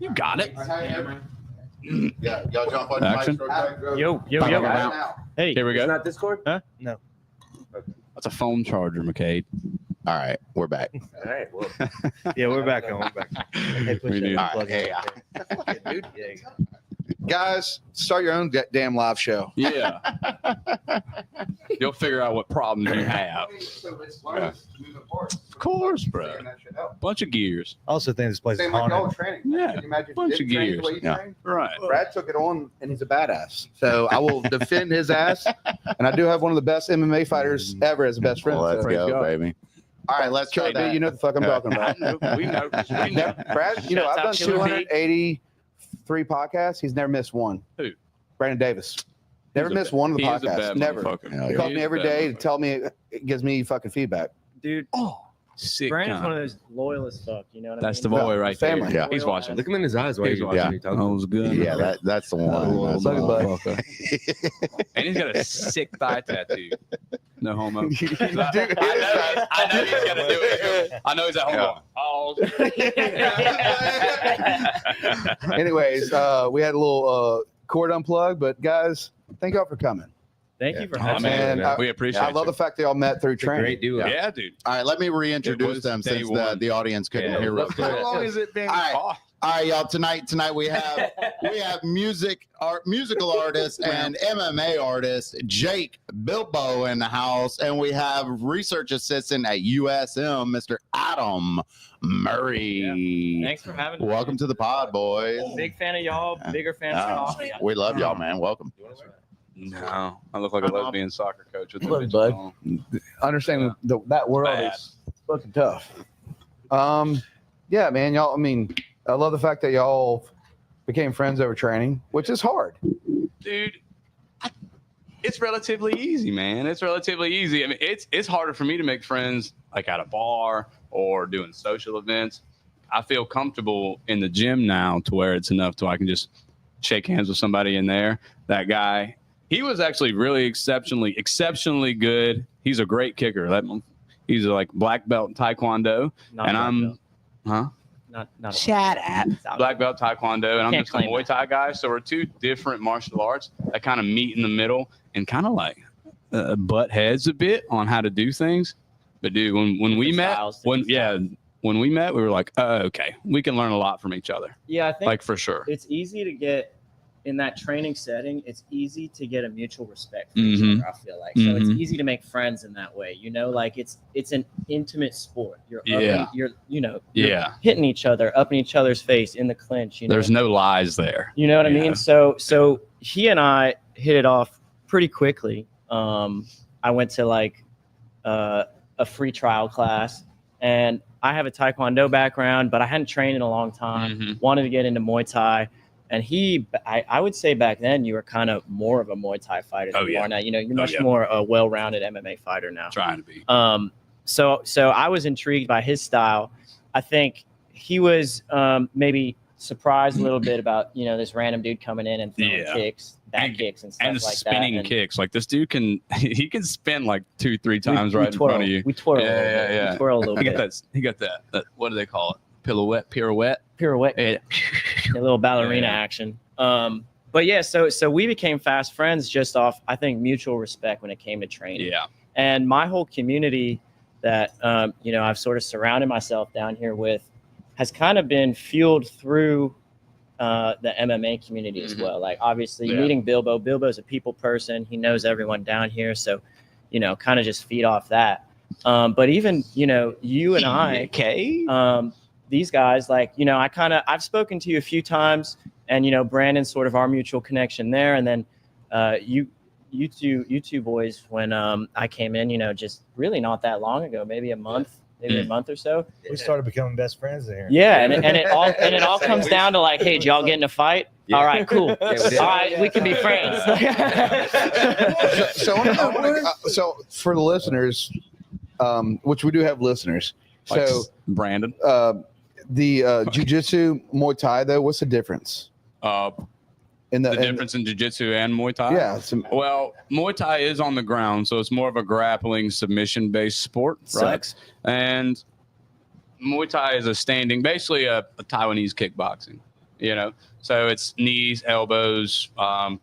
You got it. Yeah, y'all jump on Action. the mic. Yo. Hey, Here we go. It's not Discord? Huh? No. That's a phone charger, McCade. All right, we're back. All right. Well, yeah, we're back on. We're back. Hey, push We that do. plug All right, in. hey, Yeah, dude. Yeah. guys, start your own damn live show. Yeah. You'll figure out what problems you have. Of course, bro. Bunch of gears. I also think this place is Same like haunted. old training. Yeah, Can you imagine bunch Dick of trained the gears. way you Yeah. train? Right. Brad took it on, and he's a badass. So I will defend his ass. And I do have one of the best MMA fighters ever as a best friend. Let's So- go, baby. All right, let's try that. You know the fuck I'm talking about. We know. Brad, you know, Shouts I've out done Killer B. 283 podcasts. He's never missed one. Who? Brandon Davis. Never He's a missed bad- one of the he is a podcasts. bad Never. motherfucker. Hell He yeah. calls He me is a every bad day to motherfucker. tell me, it gives me fucking feedback. Dude, Sick. Brandon's cunt. one of those loyal as fuck. You know what I mean? That's the boy right Family. there. Yeah. He's watching. Look him in his eyes while He's you're watching. watching. Yeah. That was good. Yeah, that's the one. That's Love the you, one. bud. And he's got a sick thigh tattoo. No homo. Dude, I know he's gonna do it. I know he's at home. going, Anyways, we had a little cord unplugged, but guys, thank y'all for coming. Thank you for Oh, having me. man. And We appreciate I love the fact that y'all met through It's a training. great duo. Yeah, dude. All right, let me It reintroduce was them day since one. the audience couldn't Yeah, hear real let's quick. do it. How long has it been? All right. Oh, All right, y'all. Tonight we have musical artist and MMA artist Jake Bilbo in the house, and we have research assistant at USM, Mr. Adam Murray. Thanks for having me. Welcome to the pod, boys. Big fan of y'all. Bigger fan of coffee. We love y'all, man. Welcome. no. I look like a lesbian soccer coach with the Look, bitches bud. on. Understanding that world Bad. is fucking tough. Yeah, man, y'all. I mean, I love the fact that y'all became friends over training, which is hard. Dude, it's relatively easy, man. It's relatively easy. I mean, it's harder for me to make friends like at a bar or doing social events. I feel comfortable in the gym now to where it's enough to I can just shake hands with somebody in there. That guy, he was actually really exceptionally good. He's a great kicker. He's like black belt in Taekwondo, Not and black I'm, belt. huh? Not Shut up. Black belt Taekwondo, and I'm Can't just a claim Muay Thai guy. So we're two different martial arts that kind of meet in the middle and kind of like butt heads a bit on how to do things. But dude, when we met, when we met, we were like, okay, we can learn a lot from each other, Yeah, I think like for sure. it's easy to get in that training setting. It's easy to get a mutual respect for each Mhm. other. I feel like so it's Mhm. easy to make friends in that way. You know, like it's an intimate sport. You're Yeah. you're you're Yeah, hitting each other up in each other's face in the clinch. You know, there's no lies there. you know what I Yeah. mean. So he and I hit it off pretty quickly. I went to like a free trial class, and I have a Taekwondo background, but I hadn't trained in a long time. Mhm. Wanted to get into Muay Thai. And I would say back then you were kind of more of a Muay Thai fighter than Oh, you yeah. are now. You know, you're much yeah. more a well-rounded MMA fighter now. Trying to be. So I was intrigued by his style. I think he was maybe surprised a little bit about this random dude coming in and throwing Yeah. kicks, back And- kicks, and stuff And the like spinning that. And kicks, like this dude can spin like 2-3 times we right in twirl, front of you. We twirl. Yeah, a little yeah, bit. yeah. We twirl a little He got bit. that. He got that. What do they call it? Pirouette. Pirouette. Yeah. A little ballerina Yeah. action. But yeah, so we became fast friends just off, I think, mutual respect when it came to training. Yeah. And my whole community that I've sort of surrounded myself down here with has kind of been fueled through the MMA community as Mhm. well. Like obviously Yeah. meeting Bilbo. Bilbo's a people person. He knows everyone down here, so kind of just feed off that. But even you and I, Okay. these guys, like, I've spoken to you a few times, and, Brandon's sort of our mutual connection there. And then you two boys, when I came in, just really not that long ago, maybe a month or so. We started becoming best friends in here. Yeah. And it all comes down to like, hey, did y'all get in a fight? Yeah. All right, cool. we did. All right, we can be friends. So for the listeners, which we do have listeners, Like so Brandon. the jiu-jitsu, Muay Thai, though, what's the difference in The difference in jiu-jitsu and Muay Thai? Yeah, Well, Muay Thai is on the ground, so it's more of a grappling, submission-based sport, right? Sucks. And Muay Thai is basically a Taiwanese kickboxing. you know. So it's knees, elbows,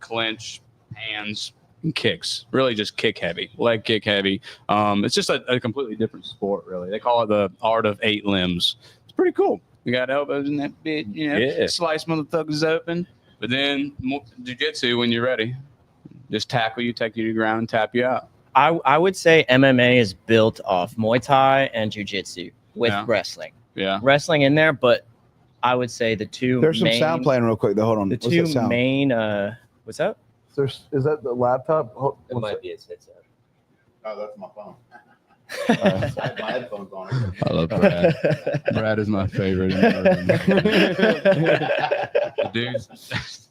clinch, hands, and kicks. Really just kick heavy, leg kick heavy. It's just a completely different sport, really. They call it the art of 8 limbs. It's pretty cool. You got elbows in that bit, you know, slice motherfuckers open. But then jiu-jitsu, when you're ready, just tackle you, take you to the ground, and tap you out. I would say MMA is built off Muay Thai and jiu-jitsu with wrestling. Yeah. Wrestling in there, but I would say the two There's some main, sound playing real quick though. Hold on. The What's two that sound? main what's up? Is that the laptop? It might be his headset. Oh, that's my phone. I have my headphones on. I love Brad. Brad is my favorite. The dude's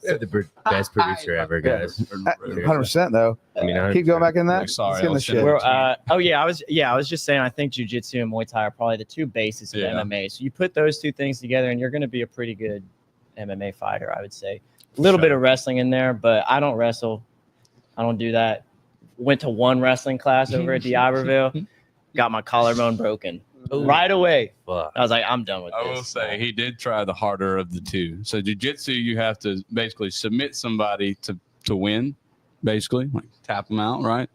The best producer ever, guys. 100% though. I mean, Keep going back in that. Like, sorry, Let's get in I'll the send shit. I was just saying I think jiu-jitsu and Muay Thai are probably the two bases of MMA. So you put those two things together and you're going to be a pretty good MMA fighter, I would say. A little bit of wrestling in there, but I don't wrestle. I don't do that. Went to one wrestling class over at D'Iberville, got my collarbone broken right away. Fuck. I was like, I'm done with I this. will say he did try the harder of the two. So jiu-jitsu, you have to basically submit somebody to win, basically, like tap them out, right?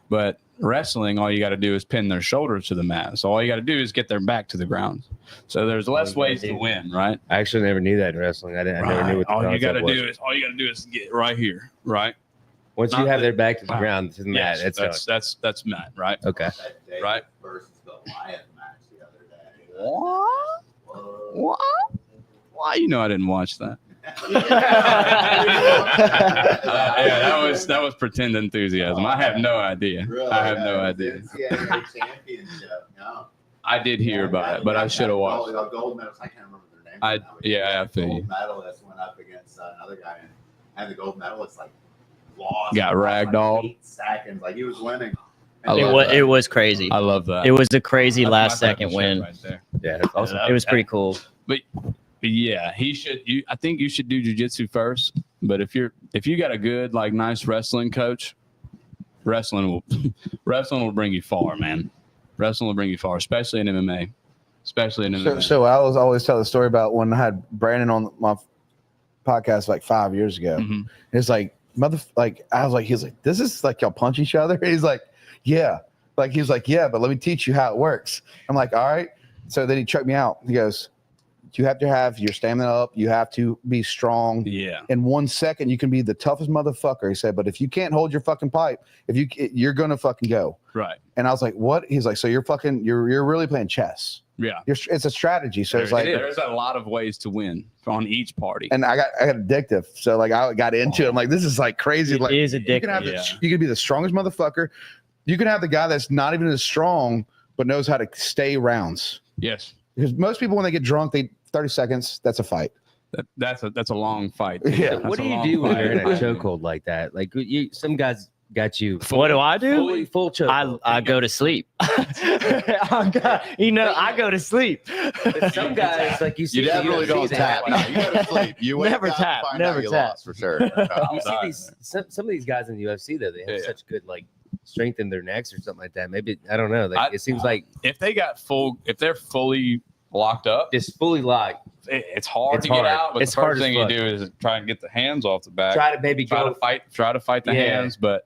But wrestling, all you got to do is pin their shoulders to the mat. So all you got to do is get their back to the ground. So there's less ways to win, right? I actually never knew that in wrestling. I never knew what the all you got to concept was. do is get right here, right? Once Not you have the- their back to the ground, to the mat, Yes, that's mat, right? okay. Right. Versus the Lion match the other day. What? What? Why? You know I didn't watch that. Yeah, that was pretend enthusiasm. I have no idea. Really? I have no idea. NCAA championship. No. I did hear about it, but I should have watched. The gold medalist. I can't remember their name. I feel you. Gold medalist went up against another guy, and the gold medalist lost. Got ragdolled. 8 seconds. Like he was winning. It was crazy. I love that. It was a crazy That's last my type second of shit win. right there. Yeah, that's awesome. It was pretty cool. But yeah, he should. I think you should do jiu-jitsu first. But if you got a good, like, nice wrestling coach, wrestling will bring you far, man. Wrestling will bring you far, especially in MMA. So I always tell the story about when I had Brandon on my podcast like 5 years ago. Mhm. It's like he's like, this is like y'all punch each other. He's like, yeah. Like he was like, yeah, but let me teach you how it works. I'm like, all right. So then he checked me out. He goes, you have to have your stamina up. You have to be strong. Yeah. In 1 second, you can be the toughest motherfucker. He said, but if you can't hold your fucking pipe, you're gonna fucking go. Right. And I was like, what? He's like, so you're really playing chess. Yeah. It's a strategy. So it's like, there's a lot of ways to win on each party. and I got addictive. So like I got into it. I'm like, this is like crazy. It Like is you can addictive. have Yeah. you can be the strongest motherfucker. You can have the guy that's not even as strong, but knows how to stay rounds. Yes. Because most people, when they get drunk, 30 seconds, that's a fight. That's a long fight. Yeah. What do you do when you're in a chokehold like that? Like some guys got you. What do I do? Full chokehold. I go to sleep. I go to sleep. Some guys, like you see, You definitely don't tap. No, you go to sleep. You wake Never up, tap, find never out you tap. lost for sure. You see some of these guys in the UFC though, they have Yeah. such good like strength in their necks or something like that. Maybe I don't know. Like, it seems like if they're fully locked up, just fully locked. it's hard It's to hard. get out. But It's the hard first as thing you fuck. do is try and get the hands off the back. Try to maybe Try go. to fight the Yeah. hands, but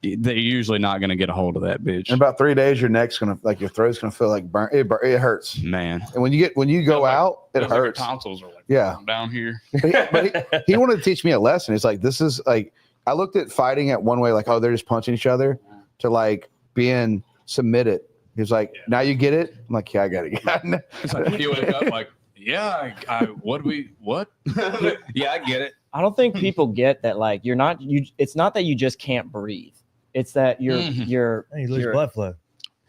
they're usually not going to get a hold of that bitch. In about 3 days, your neck's gonna your throat's gonna feel like burn. It hurts. Man, And when you go Feels like- out, it feels like your hurts. tonsils are like Yeah. down here. But he wanted to teach me a lesson. It's like, this is like, I looked at fighting at one way, like, oh, they're just punching each other, to like being submitted. He was like, now you get it. I'm like, yeah, I got it. It's like if you wake up like, yeah, what? Yeah, I get it. I don't think people get that. Like it's not that you just can't breathe. It's that You lose your blood flow.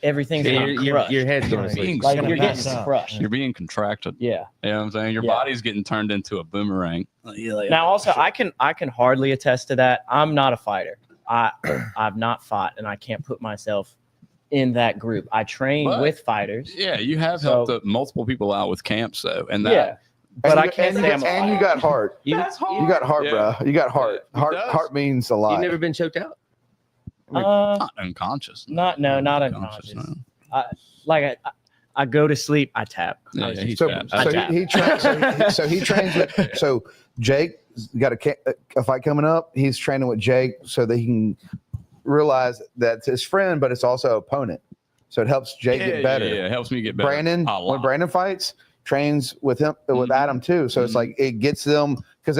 everything's Yeah, getting your crushed. head's going to Being sleep. Like You're you're gonna getting pass out. crushed. You're being contracted. Yeah. You know what I'm saying? Your Yeah. body's getting turned into a boomerang. Now, also, I can hardly attest to that. I'm not a fighter. I've not fought, and I can't put myself in that group. I train But- with fighters. Yeah, you have So- helped multiple people out with camps, though, and that. Yeah, but I can't say I'm a and you fighter. got heart. That's hard. You got heart, Yeah. bro. You got heart. Yeah, it Heart. does. Heart means a lot. You've never been choked out? Not unconscious. Not unconscious. no. Like I go to sleep, I tap. Yeah, he So, taps. I so tap. he trains with. So Jake got a fight coming up. He's training with Jake so that he can realize that's his friend, but it's also opponent. So it helps Jake get better. Yeah, it helps me get better. Brandon, a lot. when Brandon fights, trains with him with Adam too. So it's like it gets them because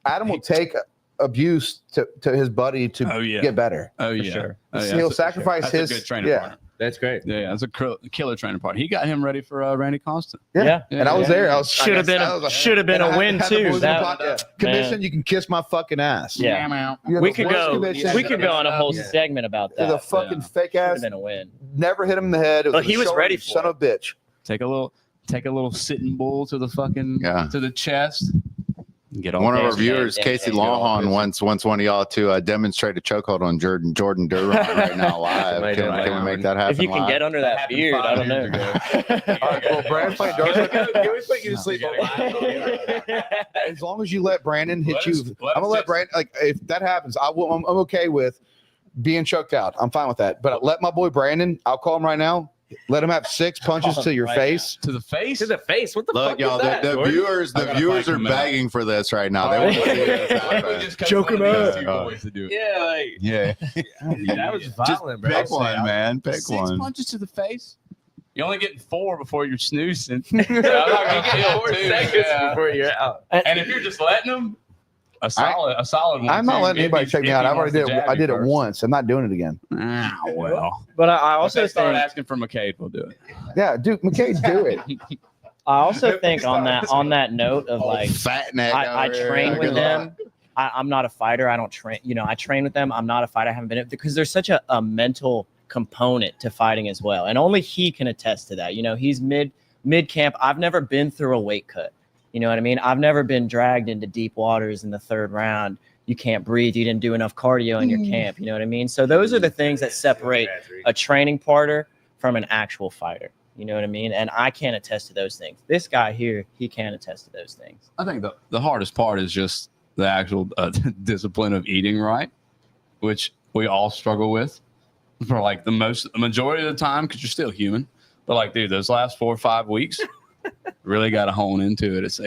Adam will take abuse to his buddy to get better. Oh yeah, sure. Oh, yeah. He'll sacrifice That's his a good training partner. That's great. Yeah, that's a killer training partner. He got him ready for Randy Constant. Yeah. And I was there. I was Should have been a win too. Commission, you can kiss my fucking ass. Yeah. You're We the could worst go. commission. We could go on a whole segment about You're that. the fucking fake Should ass. have been a win. Never hit him in the head. It But in he the was shoulder, ready you for son of a bitch. Take a little sitting bull to the fucking to the chest. Get on. One of our Damn, viewers, damn, Casey damn. Longhorn, wants one of y'all to demonstrate a chokehold on Jordan Durant right now live. Can we make that happen? If you can live? get under that beard, I don't know. All right, well, Brandon playing Dark. Can we put you to sleep? As long as you let Brandon hit Let you, us- I'm let gonna us let just- Brandon. Like if that happens, I'm okay with being choked out. I'm fine with that. But let my boy Brandon. I'll call him right now. Let him have 6 punches to your Right face. To the face. To the face. What the Look, fuck y'all, is that? the Jordan? viewers I gotta are fight him out. begging for this right now. They want to see this happen. Choke him out. To do it. Yeah, like Yeah, that was just violent, bro. pick one, man. Pick 6 one. punches to the face. You're only getting 4 before you're snoozing. I'm not gonna kill 4 2. seconds Yeah. before you're out. And if you're just letting them, a solid one. I'm not too, letting if anybody he- check me if out. he I already wants to did. jab I you did it first. once. I'm not doing it again. Ah, well. But I If also they start think asking for McCade, we'll do it. Yeah, dude, McKay, do it. I also think on that note of like Fat neck. I over here. train with Good them. I'm not a fighter. I don't train. I train with them. I'm not a fighter. I haven't been because there's such a mental component to fighting as well, and only he can attest to that. He's mid camp. I've never been through a weight cut. You know what I mean? I've never been dragged into deep waters in the 3rd round. You can't breathe. You didn't do enough cardio in your camp. You know what I mean? So those are the things that separate a training partner from an actual fighter. You know what I mean? And I can't attest to those things. This guy here, he can attest to those things. I think the hardest part is just the actual discipline of eating right, which we all struggle with for like the majority of the time because you're still human. But like, dude, those last 4 or 5 weeks, really got to hone into it.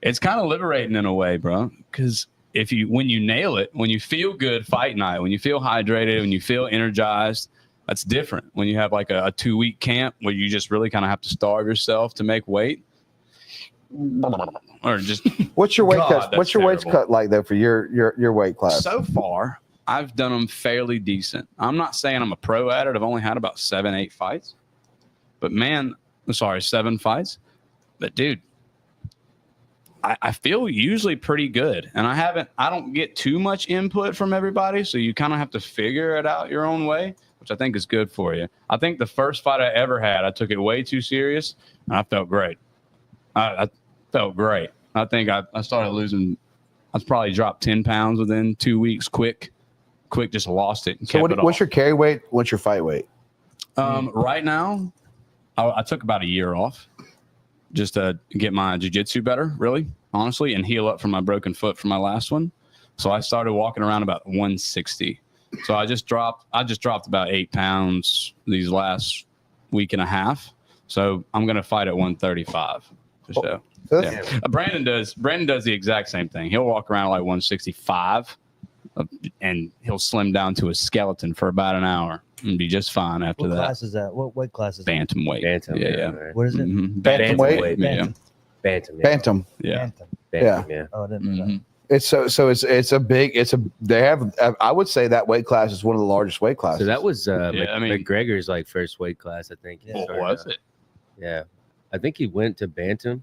It's kind of liberating in a way, bro. Because when you nail it, when you feel good fight night, when you feel hydrated, when you feel energized, that's different. When you have like a 2-week camp where you just really kind of have to starve yourself to make weight, or just What's your weight God, cut? that's What's your weight terrible. cut like though for your weight class? so far, I've done them fairly decent. I'm not saying I'm a pro at it. I've only had about 7-8 fights, but man, 7 fights. But dude, I feel usually pretty good, and I don't get too much input from everybody, so you kind of have to figure it out your own way, which I think is good for you. I think the first fight I ever had, I took it way too serious, and I felt great. I felt great. I think I started losing. I probably dropped 10 pounds within 2 weeks. Quick, just lost it. And So kept it what's off. your carry weight? What's your fight weight? Right now, I took about a year off just to get my jiu-jitsu better, really, honestly, and heal up from my broken foot from my last one. So I started walking around about 160. So I just dropped about 8 pounds these last week and a half. So I'm going to fight at 135 for sure. So Yeah. Brandon does the exact same thing. He'll walk around like 165 and he'll slim down to a skeleton for about an hour and be just fine after What that. class is that? What weight class is that? Bantamweight. Bantam. Yeah. Right. What is it? Mhm. Bantamweight? Yeah. Bantam. Yeah. Bantam. Yeah. Bantam. Bantam, yeah. Oh, I didn't know Mhm. It's they have I would say that weight class is one of the largest weight classes. So that was Yeah, I mean- McGregor's like first weight class, I think. he What started was out. it? Yeah. I think he went to Bantam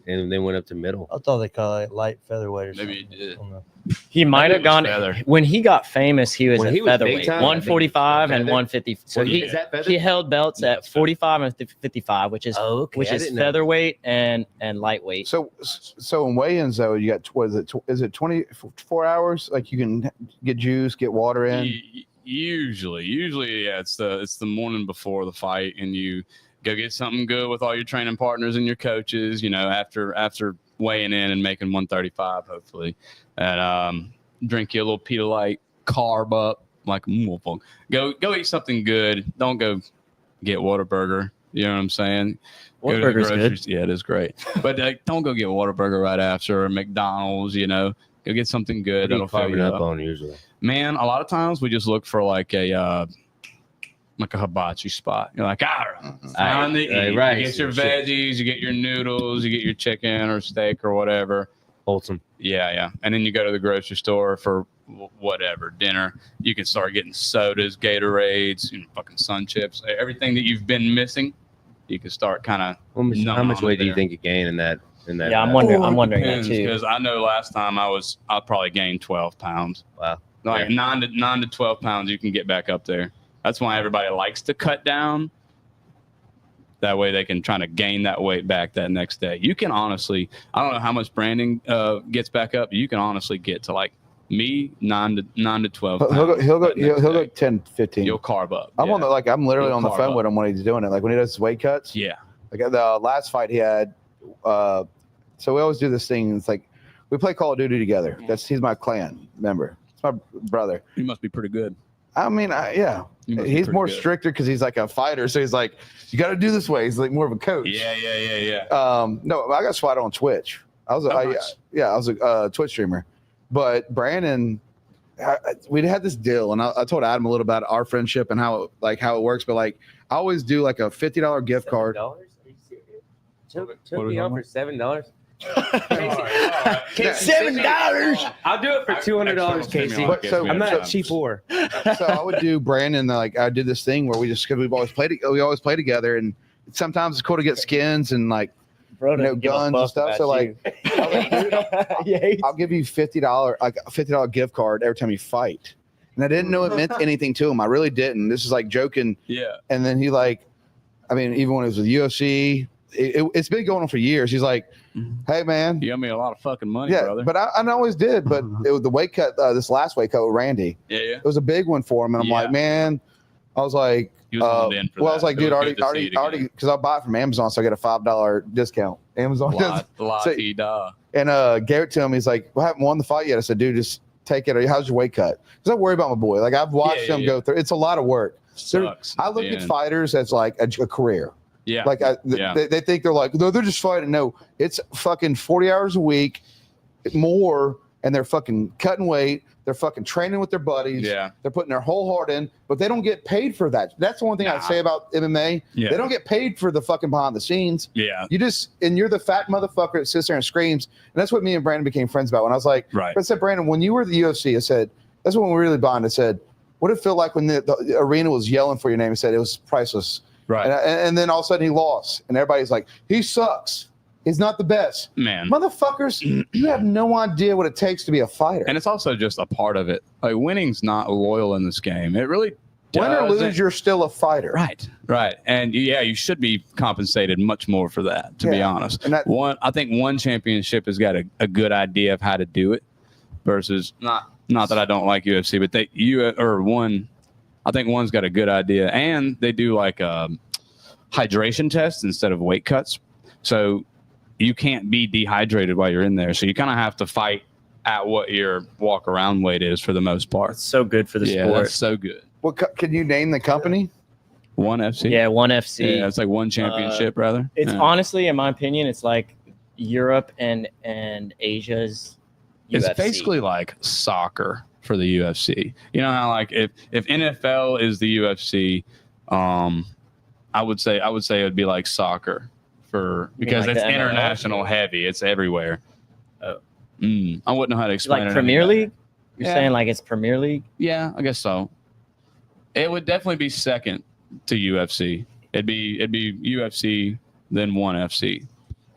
and then went up to middle. that. I thought they called it light featherweight or Maybe something. he did. I don't know. He might Maybe have it was gone feather. when he got famous. He was When at he was big featherweight, time, I think 145 and feather. 150. So What do you- he Is that feather? he held belts Yeah, at it's feather. 45 and 55, which is Oh, okay. which I is didn't know. featherweight and lightweight. So in weigh-ins though, you got is it 24 hours? Like you can get juice, get water in. Usually, yeah, it's the morning before the fight, and you go get something good with all your training partners and your coaches. After weighing in and making 135, hopefully, and drink you a little Pedialyte, carb up like go eat something good. Don't go get Whataburger. You know what I'm saying? Go to the Whataburger's grocery- good. Yeah, it is great. But don't go get Whataburger right after or McDonald's. You know, go get something good What are you that'll fill carving you up up. on usually? Man, a lot of times we just look for like a hibachi spot. You're like, found the eat. right. You get your veggies, you get your noodles, you get your chicken or steak or whatever. Wholesome. Yeah. And then you go to the grocery store for whatever, dinner. You can start getting sodas, Gatorades, fucking Sun Chips, everything that you've been missing. You can start kind of. How much weight do you think you gain in that? Yeah, I'm wondering that too. Because I know last time I probably gained 12 pounds. Wow. Like 9 to 12 pounds, you can get back up there. That's why everybody likes to cut down. That way they can try to gain that weight back that next day. You can honestly, I don't know how much Brandon gets back up. You can honestly get to like me 9 to 12 pounds. He'll go 10, 15. You'll carb up. I'm on the I'm literally You'll on the carb phone up. with him when he's doing it. Like when he does his weight cuts. Yeah. Like the last fight he had, so we always do this thing. It's like we play Call of Duty together. He's my clan member. It's my brother. You must be pretty good. I mean, yeah. You must be He's pretty more good. stricter because he's like a fighter. So he's like, you got to do this way. He's like more of a coach. Yeah. No, I got spotted on Twitch. I was a Twitch streamer, but Brandon, we had this deal, and I told Adam a little about our friendship and how it works. But like, I always do like a $50 gift card. $7? Are you serious? Took What me are on we for $7. $7. I'll do it for $200, Casey. But so- I'm not cheap whore. So I would do Brandon, like I did this thing where because we always play together, and sometimes it's cool to get skins and like Bro, guns and stuff. So like, I'll give you $50 like a $50 gift card every time you fight. And I didn't know it meant anything to him. I really didn't. This is like joking. Yeah. And then he even when it was with UFC, it's been going on for years. He's like, hey man, You owe me a lot of fucking money, yeah, brother. but I always did. But it was the weight cut. This last weight cut with Randy. Yeah. It was a big one for him, and I'm Yeah. like, man, I was like, He was all in for well, I that. was like, It dude, was good to see it already, again. because I buy it from Amazon, so I get a $5 discount. Amazon does. La-ti-da. And gave it to him. He's like, well, I haven't won the fight yet. I said, dude, just take it. How's your weight cut? Because I worry about my boy. Like I've watched him go through. It's a lot of work. Sucks. I look at fighters as like a career. Yeah. Like they think they're like, no, they're just fighting. No, it's fucking 40 hours a week more, and they're fucking cutting weight. They're fucking training with their buddies. Yeah. They're putting their whole heart in, but they don't get paid for that. That's the one thing I'd say about MMA. Yeah. They don't get paid for the fucking behind the scenes. Yeah. You're the fat motherfucker that sits there and screams. And that's what me and Brandon became friends about. When I was like, Right. I said, Brandon, when you were at the UFC, I said, that's when we really bonded. I said, what did it feel like when the arena was yelling for your name? I said, it was priceless. Right. And then all of a sudden he lost, and everybody's like, he sucks. He's not the best. Man. Motherfuckers, you have no idea what it takes to be a fighter. And it's also just a part of it. Like winning's not loyal in this game. It really Win or doesn't- lose, you're still a fighter. Right. And yeah, you should be compensated much more for that, to be Yeah. honest. And that- I think one championship has got a good idea of how to do it versus not that I don't like UFC, but I think one's got a good idea, and they do like hydration tests instead of weight cuts. So you can't be dehydrated while you're in there. So you kind of have to fight at what your walk around weight is for the most part. It's so good for the Yeah, sport. that's so good. Can you name the company? One FC. Yeah, one FC. Yeah, it's like one championship, rather. It's Yeah. honestly, in my opinion, it's like Europe and Asia's It's UFC. basically like soccer for the UFC. You know how like if NFL is the UFC, I would say it would be like soccer because like it's the MLS? international heavy. It's everywhere. Oh. I wouldn't know how to explain like it. Premier any better. League. You're Yeah. saying like it's Premier League? Yeah, I guess so. It would definitely be second to UFC. It'd be UFC then one FC.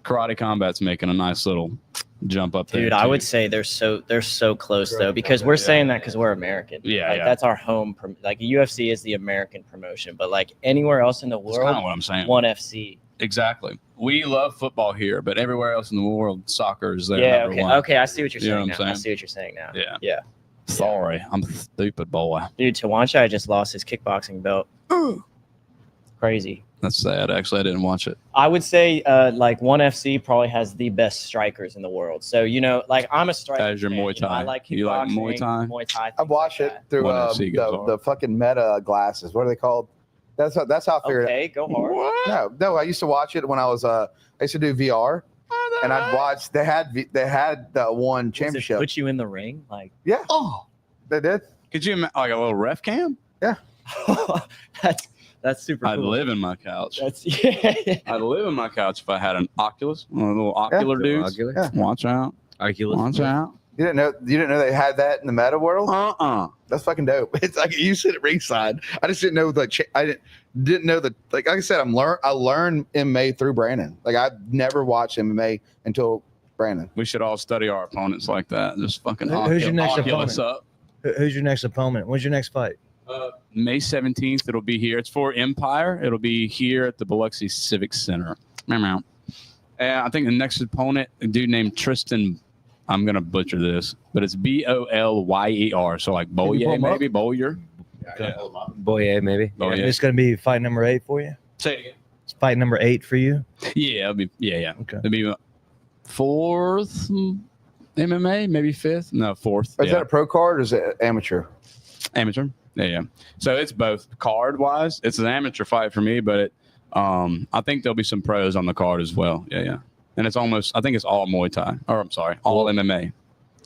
Karate Combat's making a nice little jump up there. Dude, I too. would say they're so close though, because we're saying that because we're American. Yeah, like yeah. that's our home. Like UFC is the American promotion, but like anywhere else in the That's kind of world, what I'm saying. one FC. Exactly. We love football here, but everywhere else in the world, soccer is there. Yeah. number Okay. one. Okay. I see what you're You know saying what now. I'm I saying? see what you're saying now. Yeah. Yeah. Sorry, I'm a stupid boy. Dude, Tawanchai just lost his kickboxing belt. Crazy. That's sad. Actually, I didn't watch it. I would say like one FC probably has the best strikers in the world. So like I'm a striker. As your fan, Muay I Thai. like You like Muay kickboxing, Thai? Muay Thai. I watch it through One FC goes hard. the fucking Meta glasses. What are they called? That's how I figured it. Okay, go hard. No. I used to watch it when I was I used to do VR, and I'd watch. They had the one Does it championship. put you in the ring, like Yeah, Oh, they did. could you like a little ref cam? that's super I'd cool. live in my couch. That's yeah. I'd live in my couch if I had an Oculus, one of the little ocular dudes. Ocular? Yeah. Watch out. Oculus. Watch out. You didn't know they had that in the meta world. That's fucking dope. It's like you sit at ringside. I just didn't know I didn't know the like I said. I learned MMA through Brandon. Like I never watched MMA until Brandon. We should all study our opponents like that. Just fucking Who's your next Oculus up. Who's your next opponent? When's your next fight? May 17th, it'll be here. It's for Empire. It'll be here at the Biloxi Civic Center. And I think the next opponent, a dude named Tristan, I'm going to butcher this, but it's Bolyer. So like Bolyer, maybe? Bolyer. Boy, maybe. Boyer. It's going to be fight number 8 for you? Say it again. It's fight number 8 for you? Yeah, it'll be, yeah. Okay. It'll be 4th MMA, maybe 5th? No, 4th. Is that a pro card or is it amateur? Amateur. Yeah. So it's both card wise. It's an amateur fight for me, but I think there'll be some pros on the card as well. Yeah. And it's I think it's all Muay Thai. Or I'm sorry, all MMA.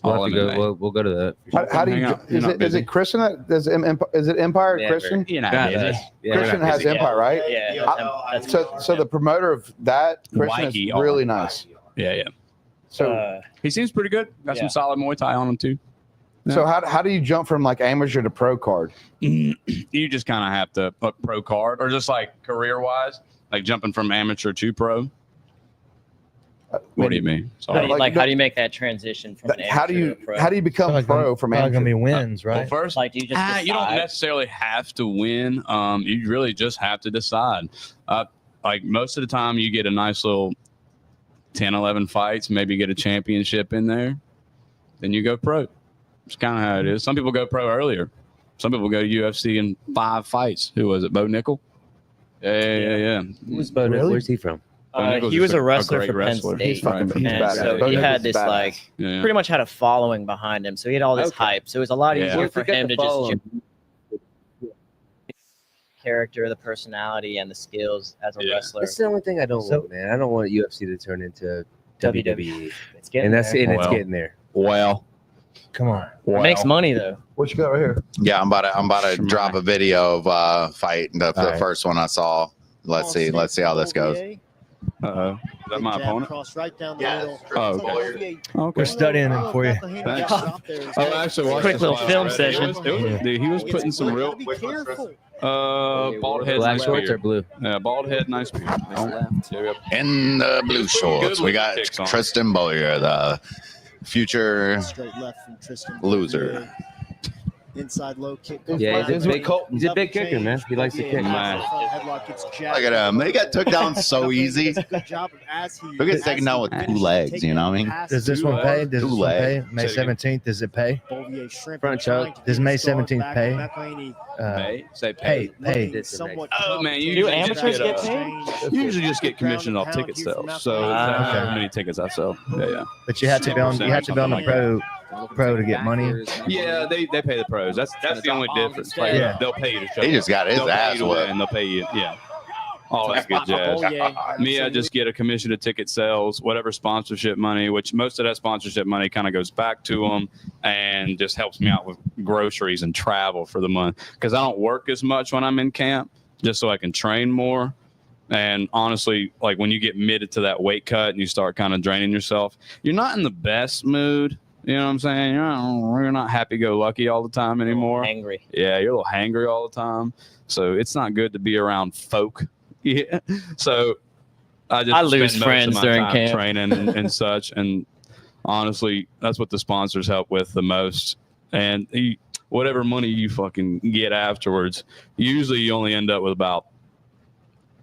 We'll have to go. We'll go to that. How do you? Is it Christian? Is it Empire Yeah, Christian? You know, Christian has Empire, right? Yeah. So the promoter of that Christian is YER. really nice. Yeah. So He seems pretty good. Got some solid Muay Thai on him too. so how do you jump from like amateur to pro card? You just kind of have to put pro card, or just like career wise, like jumping from amateur to pro. What do you mean? Sorry. how do you make that transition from an How do amateur you to pro? how do you become Probably pro from Probably going to amateur? be wins, Well, right? first, Like, do you just you don't decide? necessarily have to win. You really just have to decide. Like most of the time, you get a nice little 10, 11 fights, maybe get a championship in there, then you go pro. It's kind of how it is. Some people go pro earlier. Some people go to UFC in 5 fights. Who was it? Bo Nickel? Yeah. Who's Bo? Really? Where's he from? Bo Nickel's He was just a wrestler great for Penn wrestler. State. He's And badass. so Bo he Nickel's had this badass. like Yeah. pretty much had a following behind him. So he had all this Okay. hype. So it was a lot Yeah. easier Well, for forget him to to follow just character, the personality, and the skills as a Yeah. wrestler. That's the only thing I don't So- want, man. I don't want UFC to turn into WWE. It's getting And that's there. it. It's Well. getting there. Well, Come on. It makes money though. What you got right here? Yeah, I'm about to Sure. drop a video of fight the All right. first one I saw. Let's see how this goes. uh-oh. Is that my opponent? Cross right down the Yeah, middle. Oh, okay. We're Okay. studying him for you. Oh, actually, watch Quick this little live film already. session. Dude, he was putting some real Be careful. bald head, Black nice shorts or beard. blue? Yeah, bald head, nice beard. Yeah. In the blue shorts, we got Kicks on. Tristan Boyer, the future Straight left from Tristan. loser. Inside low kick. Yeah, he's a big kicker, man. He likes to kick. Man. Look at him. He got took down so easy. Good job as he. Look at taking down with 2 legs, you know what I mean? Does this one pay? Does this one pay? May Say it again. 17th, does it pay? Front choke. Does May 17th pay? Pay? Say pay. Pay. Oh, man, you Do usually just amateurs get get paid? You usually just get commission off ticket sales. So Ah. how many tickets I sell. Yeah. But you have to be on. You have to be on the pro to get money. Yeah, they pay the pros. That's the only difference. Like, Yeah. They'll pay you to show He up. just got his They'll pay ass you to whipped. win. They'll pay you. Yeah. All that good jazz. Me, I just get a commission of ticket sales, whatever sponsorship money, which most of that sponsorship money kind of goes back to them and just helps me out with groceries and travel for the month. Because I don't work as much when I'm in camp, just so I can train more. And honestly, like when you get mid to that weight cut and you start kind of draining yourself, you're not in the best mood. You know what I'm saying? You're not happy-go-lucky all the time anymore. Angry. Yeah, you're a little hangry all the time. So it's not good to be around folk. Yeah. So I lose spend most friends of my during time camp. training and such. And honestly, that's what the sponsors help with the most. And whatever money you fucking get afterwards, usually you only end up with about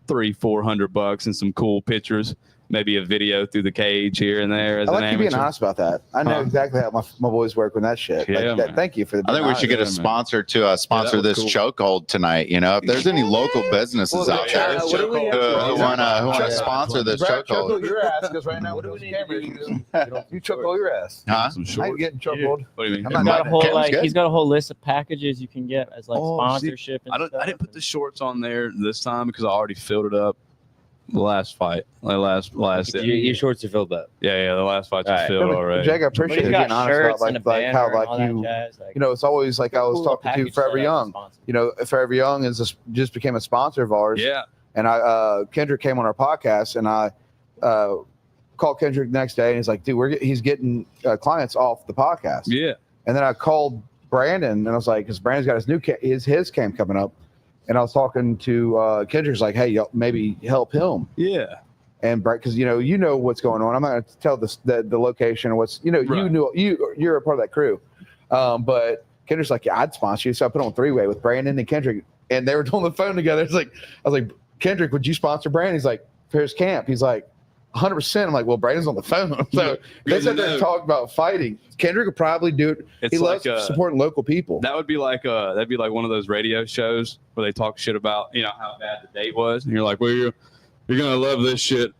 $300-400 and some cool pictures. maybe a video through the cage here and there as I an like you being amateur. honest about that. I know Huh? exactly how my boys work with that shit. Yeah, Like, man. thank you for the. I think we should get a man. sponsor to sponsor was this cool. chokehold tonight. You know, if there's any local businesses Well, out yeah, there this who chokehold, want to Yeah. sponsor this Brad, chokehold. chokehold your ass because right now What do with we those need to cameras, do? you chokehold your ass. Huh? Some I ain't shorts. getting chokehold. What do you mean? I'm He's not got a whole Cam's good. he's got a whole list of packages you can get as like Oh, see, sponsorship. And I stuff. didn't put the shorts on there this time because I already filled it up. The last fight, like last Your shorts are filled up. yeah, the last fight's All right. filled No, but already. Jake, I But appreciate he's you got getting honest about shirts and a like banner how and all like that you jazz. Like, you know it's always like I was cool little talking to package Forever set up Young. for sponsors. You know, Forever Young just became a sponsor of ours. Yeah, And Kendrick came on our podcast, and I called Kendrick the next day, and he's like, "Dude, he's getting clients off the podcast." yeah. And then I called Brandon, and I was like, "Because Brandon's got his new his camp coming up," and I was talking to Kendrick's like, "Hey, y'all maybe help him." Yeah. And because you know what's going on. I'm not going to tell the location or what's Right. you're a part of that crew, but Kendrick's like, "Yeah, I'd sponsor you." So I put on three-way with Brandon and Kendrick, and they were on the phone together. It's like I was like, "Kendrick, would you sponsor Brandon?" He's like, "For his camp." He's like, 100%. I'm like, "Well, Brandon's on the phone." So they Good sat to there and know. talked about fighting. Kendrick would probably do it. It's He like loves supporting local people. that would be like that'd be like one of those radio shows where they talk shit about how bad the date was, and you're like, well, you're gonna love this shit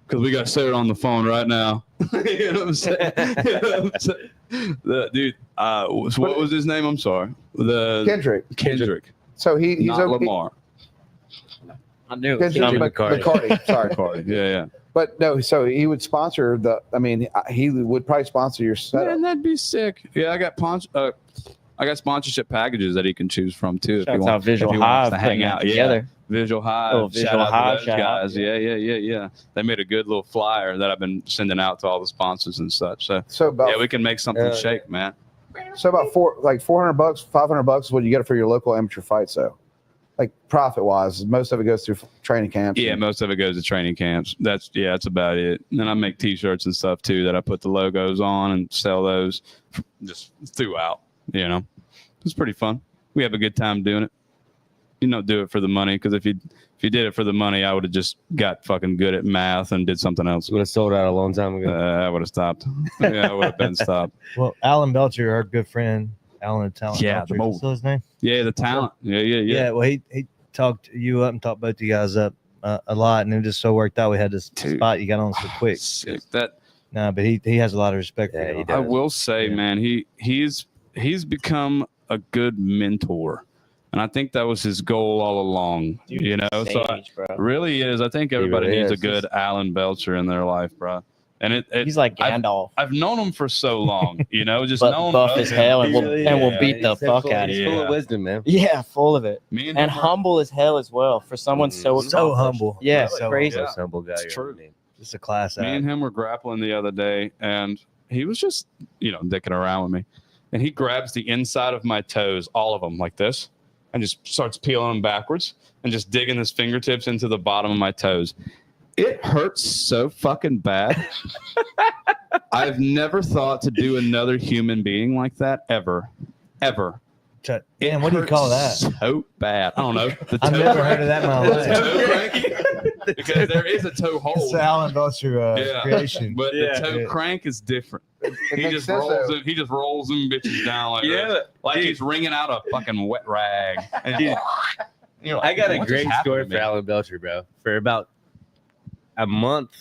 because we got Sarah on the phone right now. You know what I'm saying? You know what I'm saying? Dude, so what was his name? I'm sorry. Kendrick. So he's Not okay. Lamar. I knew. it was Kendrick coming. McCarty. Sorry. McCarty. Yeah. But no, so he would sponsor he would probably sponsor your setup. Man, that'd be sick. Yeah, I got sponsorship packages that he can choose from too. Shouts out Visual Hive to hang putting out that together. Visual Hive. Little Visual shout out Hive, to those shout out. guys. Yeah. They made a good little flyer that I've been sending out to all the sponsors and such. So About yeah, we can make something shake, man. about $400, $500 is what you get for your local amateur fights, though. Like profit wise, most of it goes through training camps. Yeah, most of it goes to training camps. That's about it. And then I make T-shirts and stuff too that I put the logos on and sell those just throughout. It's pretty fun. We have a good time doing it. You don't do it for the money because if you did it for the money, I would have just got fucking good at math and did something else. Would have sold out a long time ago. I would have stopped. Yeah, I would have been stopped. Well, Alan Belcher, our good friend, Alan the Talent. Yeah, Belcher, the mold. what's his name? Yeah, the talent. Yeah. Well, he talked you up and talked both you guys up a lot, and it just so worked out. We had this Dude. spot you got on so quick. Sick. That No, but he has a lot of respect Yeah, for he you. does. I will say, Yeah. man, he's become a good mentor, and I think that was his goal all along. Dude, So I, sage, bro. really is. I think everybody really needs is. a good Alan Belcher in their life, bro. And He's like Gandalf, I've known him for so long, just but known buff of as him. hell, and He will really and will is. beat the He's fuck full, out of he's you. full Yeah. of wisdom, man. Yeah, full of it, Me and him are- humble as hell as well for someone so So accomplished. humble. Yeah, So crazy. Yeah. Most humble guy. It's you ever true. meet. Just a class Me act. and him were grappling the other day, and he was just, dicking around with me. And he grabs the inside of my toes, all of them, like this, and just starts peeling them backwards and just digging his fingertips into the bottom of my toes. It hurts so fucking bad. I've never thought to do another human being like that ever. Man, what do you call that? So bad. I don't know. The I've toe never crank. heard of that in my The life. toe crank. Because there is a toe hold. It's Alan Belcher creation. But Yeah. the toe crank is different. It He makes just sense, rolls though. it. He just rolls them bitches down like this. Like dude. he's wringing out a fucking wet rag. And Dude, you're like, I got a what great just happened story to for me? Alan Belcher, bro. For about a month,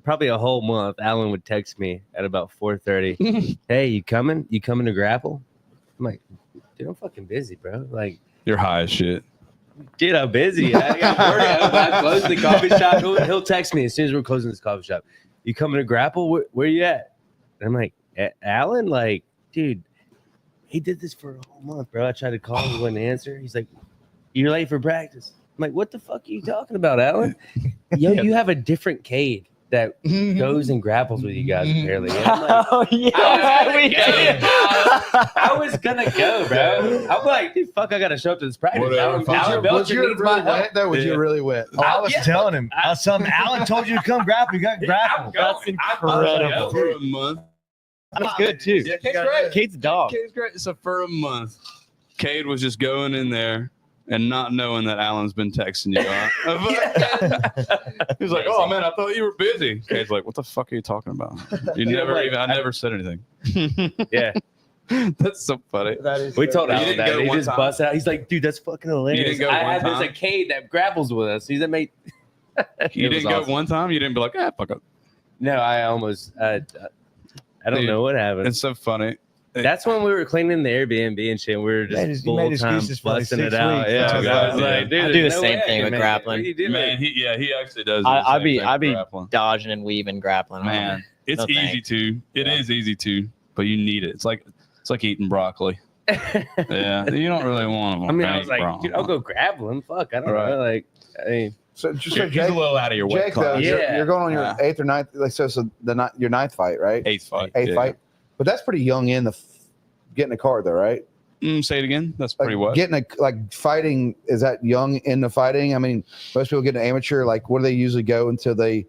probably a whole month, Alan would text me at about 4:30. Hey, you coming? You coming to grapple? I'm like, dude, I'm fucking busy, bro. Like, You're high as shit. dude, I'm busy. I got work. I'm closing the coffee shop. He'll text me as soon as we're closing this coffee shop. You coming to grapple? Where you at? And I'm like, Alan, like, dude, he did this for a whole month, bro. I tried to call him, he wouldn't answer. He's like, you're late for practice. I'm like, what the fuck are you talking about, Alan? Yo, you have a different Cade that goes and grapples with you guys apparently. And I'm like, Oh yeah, we did. I was gonna go, bro. I'm like, dude, fuck, I gotta show up to this practice. Whatever, fuck. Alan Would Belcher you needs have my really help. went, though? Would you really went? Oh, I was Yeah. telling him. I was telling him, Alan told you to come grapple. You got grapple. That's incredible. For a month. That's good too. Yeah, Cade's great. Kate's a dog. Cade's great. So for a month, Cade was just going in there and not knowing that Alan's been texting you. He's like, "Oh man, I thought you were busy." Kate's like, "What the fuck are you talking about? You never like, even. I never said anything." Yeah. That's so funny. That is We so told You Alan didn't that. go He one just time? busted out. He's like, dude, that's fucking hilarious. didn't go I one had there's a time? Kate that grapples with us. He's a mate. You It was didn't go awesome. one time. You didn't be like, "Ah, fuck up." No, I almost. I don't Dude, know what happened. It's so funny. That's when we were cleaning the Airbnb and shit. We were just You made full time excuses for like busting 6 it out. weeks. Yeah, Oh, I God, was yeah. like, dude, I do there's the no same way I thing can with make it. grappling. What do you do, Man, man? he actually does. do the I'd same be thing grappling. dodging and weaving grappling. Man, it's No easy thanks. to. It is easy to, but you need it. It's like eating broccoli. Yeah, you don't really want to. I mean, I was like, dude, I'll go grappling. Fuck, I don't Right. know. Like, I mean, So just You're, so he's a Jake, little out of your weight Jake though, class. Yeah. you're going on your Yeah. 8th or 9th, like so your 9th fight, right? Eighth fight. Eighth yeah. fight, but that's pretty young in the getting a card though, right? Say it again. That's Like pretty what? getting a like fighting, is that young in the fighting? I mean, most people get an amateur. Like, where do they usually go until they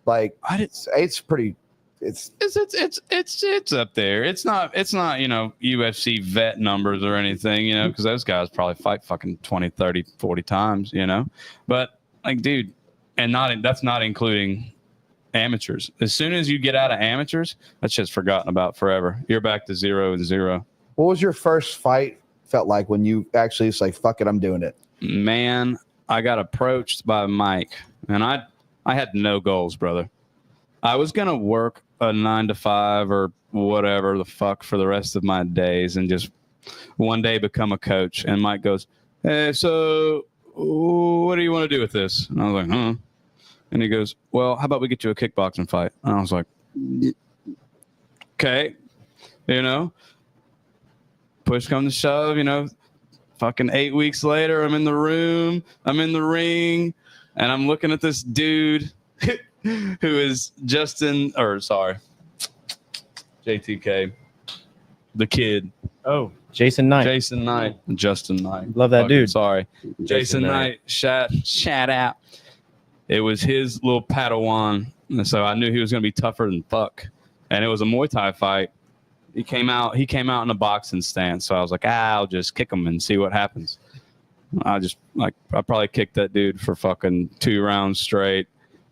like? I didn't. Eight's pretty. It's It's up there. It's not UFC vet numbers or anything, because those guys probably fight fucking 20, 30, 40 times, But like, dude, and that's not including amateurs. As soon as you get out of amateurs, that's just forgotten about forever. You're back to 0-0. what was your first fight felt like when you actually was like, fuck it, I'm doing it? Man, I got approached by Mike, and I had no goals, brother. I was gonna work a 9-to-5 or whatever the fuck for the rest of my days, and just one day become a coach. And Mike goes, "Hey, so what do you want to do with this?" And I was like, "Huh?" And he goes, "Well, how about we get you a kickboxing fight?" And I was like, "Okay," Push come to shove, fucking 8 weeks later, I'm in the room, I'm in the ring, and I'm looking at this dude who is JTK, the kid. Oh, Jason Knight. Jason Knight. Justin Knight. Love that Fucking dude. Sorry. Jason Jason Knight. Shout out. It was his little Padawan. And so I knew he was going to be tougher than fuck. And it was a Muay Thai fight. He came out in a boxing stance. So I was like, I'll just kick him and see what happens. I probably kicked that dude for fucking 2 rounds straight.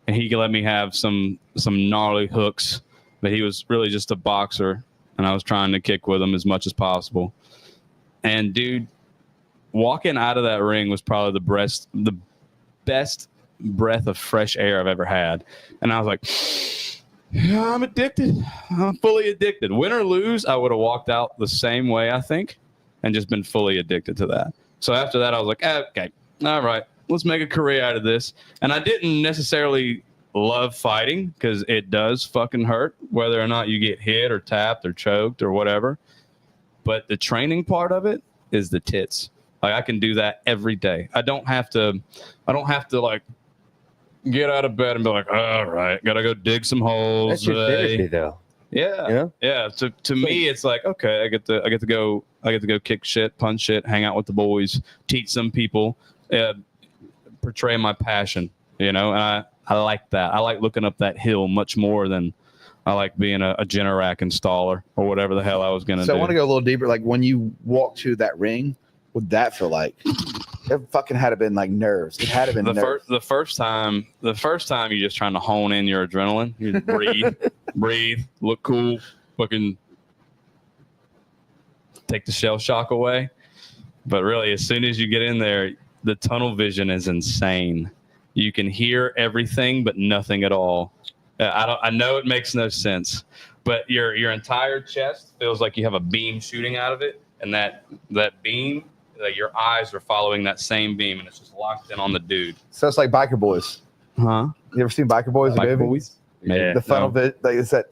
And he let me have some gnarly hooks, but he was really just a boxer, and I was trying to kick with him as much as possible. And dude, walking out of that ring was probably the best breath of fresh air I've ever had. And I was like, yeah, I'm addicted. I'm fully addicted. Win or lose, I would have walked out the same way, I think, and just been fully addicted to that. So after that, I was like, okay, all right, let's make a career out of this. And I didn't necessarily love fighting because it does fucking hurt, whether or not you get hit or tapped or choked or whatever. But the training part of it is the tits. Like, I can do that every day. I don't have to like get out of bed and be like, all right, gotta go dig some holes that's your today. therapy, though. Yeah. Yeah. To me, it's like, okay, I get to go kick shit, punch shit, hang out with the boys, teach some people, portray my passion, and I like that. I like looking up that hill much more than I like being a Generac installer or whatever the hell I was gonna do. So I want to go a little deeper. Like, when you walk to that ring, what'd that feel like? It fucking had to been like nerves. It had to been nerves. The first time you're just trying to hone in your adrenaline. You just breathe, look cool, fucking take the shell shock away. But really, as soon as you get in there, the tunnel vision is insane. You can hear everything, but nothing at all. I know it makes no sense, but your entire chest feels like you have a beam shooting out of it, and that beam, like, your eyes are following that same beam, and it's just locked in on the dude. So it's like Biker Boys. Huh? You ever seen Biker Boys? the Biker movie? Boys? Yeah. The funnel vision. Like, it's that.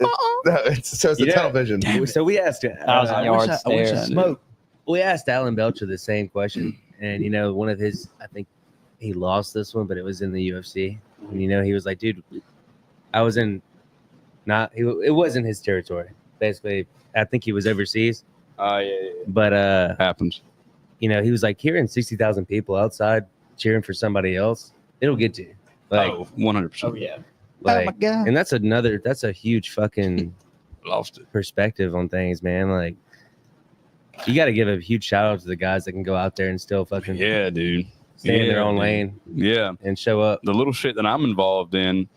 So it's the Yeah. tunnel vision. So we asked Thousand Yard Stare. Smoke. We asked Alan Belcher the same question, and one of his, I think he lost this one, but it was in the UFC. And he was like, dude, I was in, it wasn't his territory. Basically, I think he was overseas. Yeah. But Happens. he was like, hearing 60,000 people outside cheering for somebody else, it'll get to you. Like, 100%. Oh yeah. like, and that's a huge fucking Lost it. perspective on things, man. Like, You got to give a huge shout out to the guys that can go out there and still fucking Yeah, dude. stay in their own dude. lane Yeah. and show up. The little shit that I'm involved in,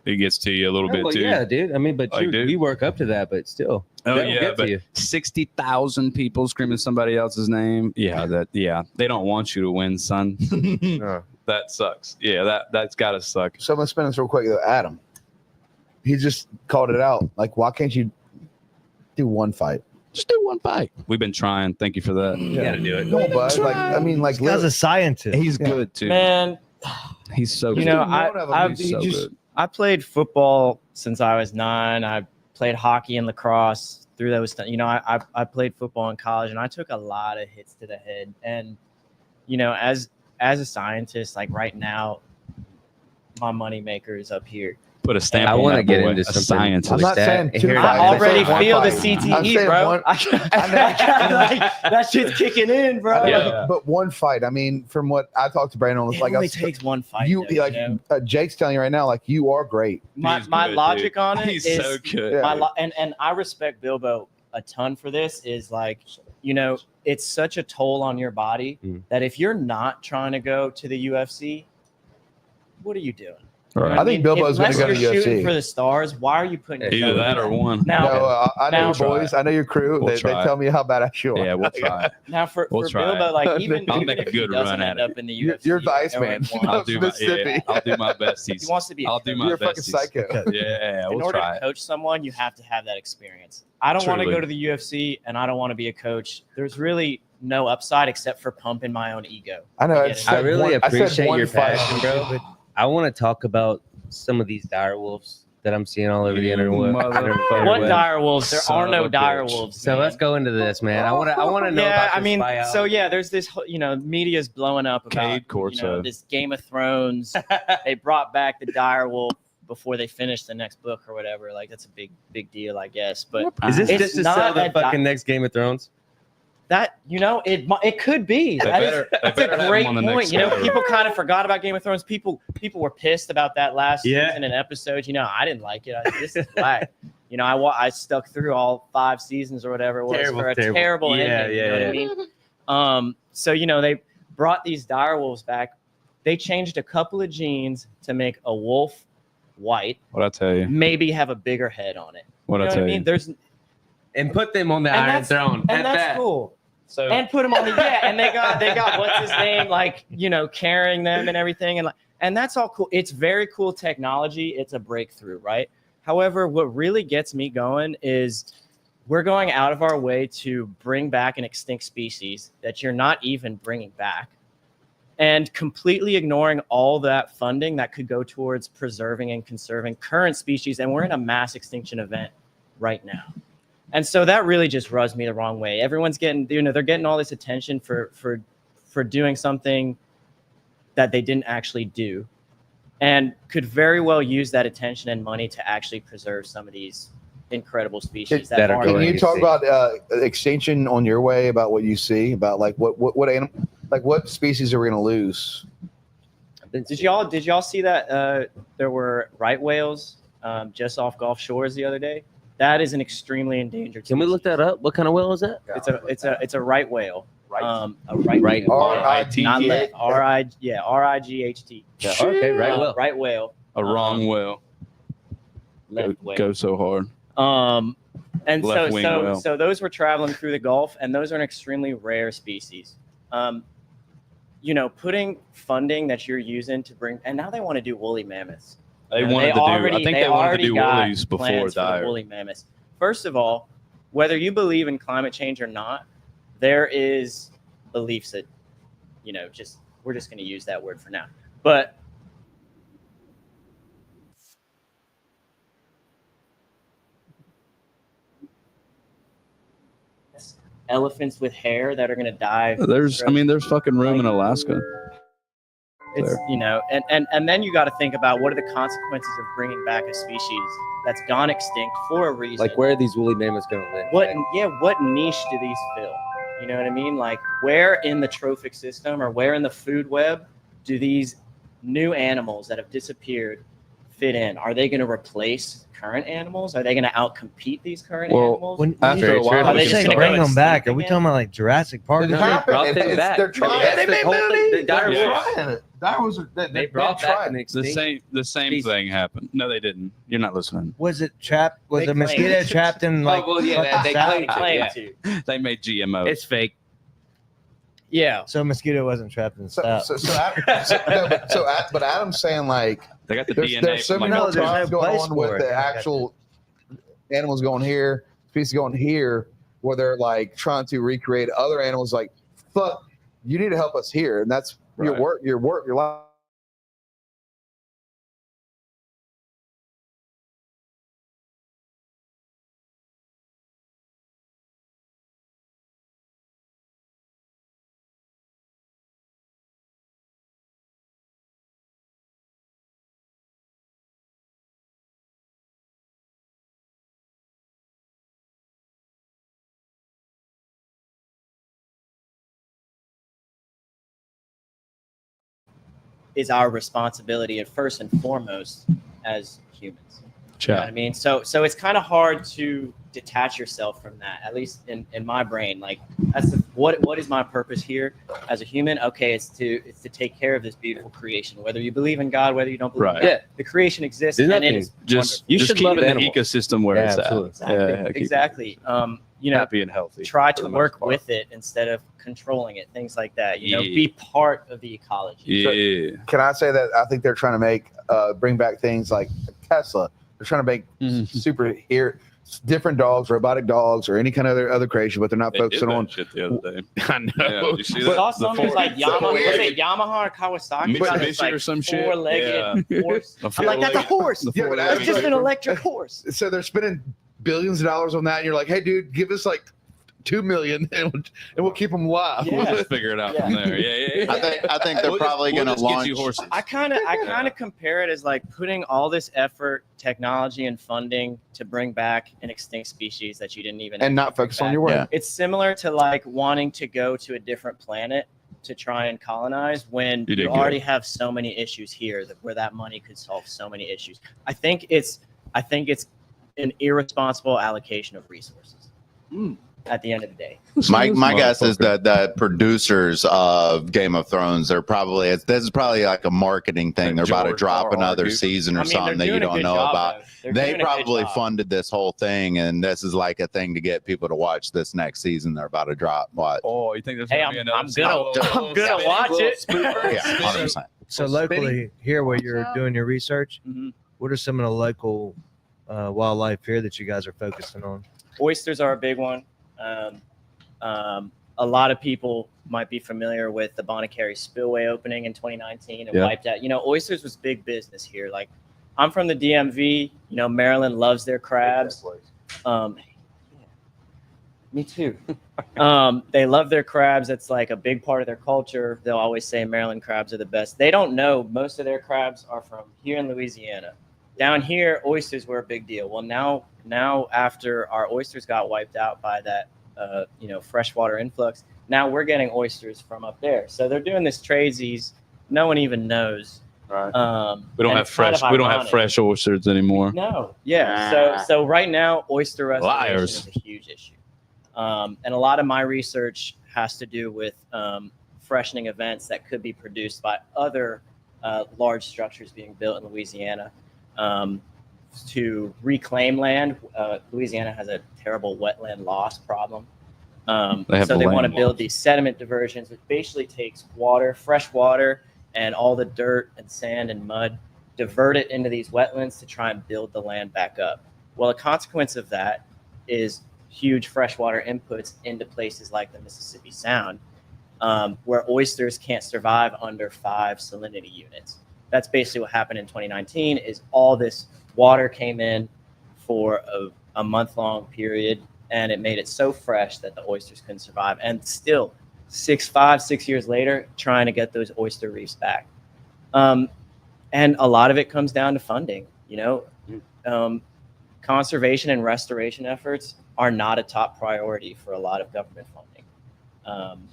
it gets to you a little bit Well, too. yeah, dude. I mean, but Like, dude. we work up to that, but still. Oh that'll yeah, get to but you. 60,000 people screaming somebody else's name. Yeah, they don't want you to win, son. No. That sucks. Yeah, that's gotta suck. So I'm gonna spin this real quick though. Adam, he just called it out. Like, why can't you do one fight? Just do one fight. We've been trying. Thank you for that. You got to do it. No, bud. Like, I mean, like, This guy's a scientist. He's good too. Man, He's so you good. know, One of them, I've He's so just- good. I played football since I was 9. I played hockey and lacrosse through those. You know, I played football in college, and I took a lot of hits to the head. And you know, as a scientist, like right now, my money maker is up here. Put a stamp I on want to that get boy. into A something. scientist. I'm not that. saying two Here- fights. I I'm already saying one feel the fight. I'm CTE, saying bro. one- That shit's kicking in, bro. I know, Yeah. but one fight. I mean, from what I talked to Brandon on, It like, only takes one fight. you though, like know? Jake's telling you right now, like, you are great. my He's my good, logic dude. on it He's is so good. Yeah. and I respect Bilbo a ton for this. Is like, you know, it's such a toll on your body that if you're not trying to go to the UFC, what are you doing? You know Right. what I think Bilbo's gonna unless go to you're UFC. shooting for the stars. Why are you putting Either yourself that through or one. Now, No, I know now- your boys. I know your crew. We'll They try. tell me how badass you are. Yeah, we'll try. now for We'll try Bilbo, it. like even, I'll even make a if good he doesn't run at end it. up in the You're- UFC, you're the Iceman. 0-1, I'll do my Mississippi. I'll do my best. he wants to be. I'll do my You're a fucking best. psycho. Yeah, In we'll order try to it. coach someone, you have to have that experience. I don't want to Truly. go to the UFC, and I don't want to be a coach. There's really no upside except for pumping my own ego. I know. I get it. said I really one- I said appreciate one your fight. passion, bro. I want to talk about some of these dire wolves that I'm seeing all over the internet. motherfucker. What dire wolves? There Son are of no a dire bitch. wolves. So man. let's go into this, man. I want to know Yeah, about I this mean, buyout. so yeah, there's this, you know, media's blowing up about Cade you know, Corso. this Game of Thrones. They brought back the dire wolf before they finished the next book or whatever. Like that's a big deal, I guess. But Is this It's just to not sell the a di- fucking next Game of Thrones? that, you know, it could be. They That is- better- they that's better a have great him on the point. next You know, Skyrim. people kind of forgot about Game of Thrones. People were pissed about that last Yeah. season and episodes. You know, I didn't like it. This is whack. You know, I stuck through all 5 seasons or whatever it was Terrible, for a terrible. terrible Yeah, ending. You know what I mean? So you know, they brought these dire wolves back. They changed a couple of genes to make a wolf white, What I tell you? maybe have a bigger head on it. What You I know what tell I mean? you? There's And put them on the And Iron that's- Throne. and that's cool. So And put them on the and they got what's his name, like, you know, carrying them and everything, and that's all cool. It's very cool technology. It's a breakthrough, right? However, what really gets me going is we're going out of our way to bring back an extinct species that you're not even bringing back, and completely ignoring all that funding that could go towards preserving and conserving current species. And we're in a mass extinction event right now. And so that really just rubs me the wrong way. Everyone's getting, you know, they're getting all this attention for doing something that they didn't actually do, and could very well use that attention and money to actually preserve some of these incredible species That are are Can going you to talk see. about extinction on your way? About what you see? About like what animal? Like what species are we gonna lose? Did y'all see that there were right whales just off Gulf Shores the other day? That is an extremely endangered Can we look species. that up? What kind of whale is that? It's a right whale. Right. A right Right. whale. R-I-T-H. Not left. R-I-G-H-T. Yeah, okay, right whale. Right whale. a wrong whale. Left whale. Go so hard. And Left wing whale. so those were traveling through the Gulf, and those are an extremely rare species. You know, putting funding that you're using to bring, and now they want to do woolly mammoths. They You know, wanted to do. I think they wanted to already do got woolies before plans for the dire. woolly mammoths. First of all, whether you believe in climate change or not, there is beliefs that, you know, we're just going to use that word for now. But elephants with hair that are going to die. There's fucking room in Alaska. It's, you know, and then you got to think about what are the consequences of bringing back a species that's gone extinct for a reason. Like, where are these woolly mammoths going to live? What niche do these fill? You know what I mean? Like, where in the trophic system or where in the food web do these new animals that have disappeared fit in? Are they going to replace current animals? Are they going to outcompete these current Well, animals? When After you a while, Are when they you just say gonna bring go them back, are extinct we again? talking about like Jurassic Park? They No, now? they brought them back. They're trying. Yeah, They the whole thing- the they're dinosaurs. trying it. Dinosaurs. They brought back an the extinct. same species. thing happened. No, they didn't. You're not listening. Was it trapped? Was They a mosquito claimed- trapped in like? well, yeah, fucking they south? claimed Claim yeah. to. They made GMOs. It's fake. Yeah. So mosquito wasn't trapped in the So, south. but Adam's saying like They got the there's DNA. so from, many like, more No, there's trials no going place on for with it. the Yeah, I got actual animals going here, species going here, where they're like trying to recreate other animals. Like, fuck, you need to help us here, and that's your Right. work, your life. Is our responsibility at first and foremost as humans. You know what I mean? So it's kind of hard to detach yourself from that, at least in my brain. Like that's what is my purpose here as a human? Okay, it's to take care of this beautiful creation, whether you believe in God, whether you don't believe Right. in God. Yeah. The creation exists There's and it nothing- is Just You just should keep love it in the animals. ecosystem where Yeah, it's absolutely. at. Yeah, keep it exactly. You know, happy and healthy. try for to the most work part. with it instead of controlling it. Things like that. You know, Yeah. be part of the ecology. Yeah. Can I say that I think they're trying to make bring back things like Tesla? They're trying to make super here different dogs, robotic dogs, or any kind of other creation, but they're not They did focusing that on. shit the other day. I know. Yeah, did you see I that? saw The something four- like the Yamaha. four- Was it Yamaha or Kawasaki? got this, Mitsubishi or some shit? Four-legged horse. The I'm like, that's a four-legged- horse. the Yeah, but four-legged That's just an Cooper. electric horse. So they're spending billions of dollars on that, and you're like, hey, dude, give us like $2 million, and we'll keep them alive. Yeah. We'll just figure it out from there. Yeah. I think they're We'll probably just- going to we'll just get launch. you horses. I kind of compare it as like putting all this effort, technology, and funding to bring back an extinct species that you didn't even And not focus on your work. Yeah. It's similar to like wanting to go to a different planet to try and colonize when You did you good. already have so many issues here where that money could solve so many issues. I think it's an irresponsible allocation of resources. At the end of the day, My guess is that the producers of Game of Thrones are probably this is probably like a marketing thing. They're about to George drop R. R. another Martin. season or I mean, something they're that you doing a don't good know job, about. though. They're They doing a good probably job. funded this whole thing, and this is like a thing to get people to watch this next season. They're about to drop. What? Oh, you think there's Hey, gonna be another? I'm gonna watch it. Yeah, 100%. So locally here, where you're doing your research, Mhm. what are some of the local wildlife here that you guys are focusing on? Oysters are a big one. A lot of people might be familiar with the Bonacary Spillway opening in 2019 and Yeah. wiped out. You know, oysters was big business here. Like, I'm from the DMV. You know, Maryland loves their crabs. Me too. They love their crabs. It's like a big part of their culture. They'll always say Maryland crabs are the best. They don't know most of their crabs are from here in Louisiana. Down here, oysters were a big deal. Well, now after our oysters got wiped out by that, freshwater influx, now we're getting oysters from up there. So they're doing this tradesies. No one even knows. Right. And We don't have it's kind fresh. of We don't have ironic. fresh oysters anymore. No. Yeah. So right now, oyster restoration Liars. is a huge issue. And a lot of my research has to do with freshening events that could be produced by other large structures being built in Louisiana to reclaim land. Louisiana has a terrible wetland loss problem. They have So the they want to land build loss. these sediment diversions, which basically takes water, fresh water, and all the dirt and sand and mud, divert it into these wetlands to try and build the land back up. Well, a consequence of that is huge freshwater inputs into places like the Mississippi Sound, where oysters can't survive under 5 salinity units. That's basically what happened in 2019 is all this water came in for a month-long period, and it made it so fresh that the oysters couldn't survive. And still, 6 years later, trying to get those oyster reefs back. And a lot of it comes down to funding. Conservation and restoration efforts are not a top priority for a lot of government funding.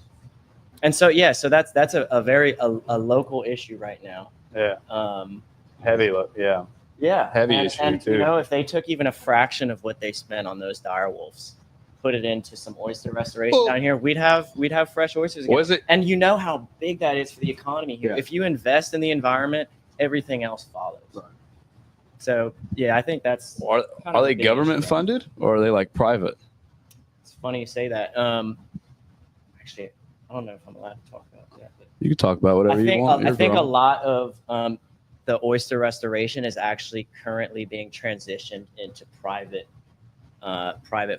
And so that's a very local issue right now. Yeah. Um, Heavy. Yeah. Yeah, Heavy and, issue, and, too. You know, if they took even a fraction of what they spent on those dire wolves, put it into some oyster restoration Well- down here, we'd have fresh oysters again. Was it? And you know how big that is for the economy here. Yeah. If you invest in the environment, everything else follows. Right. So yeah, I think that's Are, kind are of they a big government issue. funded or are they like private? It's funny you say that. Actually, I don't know if I'm allowed to talk about that. But You can talk about whatever I think you want. I You're think a grown. lot of the oyster restoration is actually currently being transitioned into private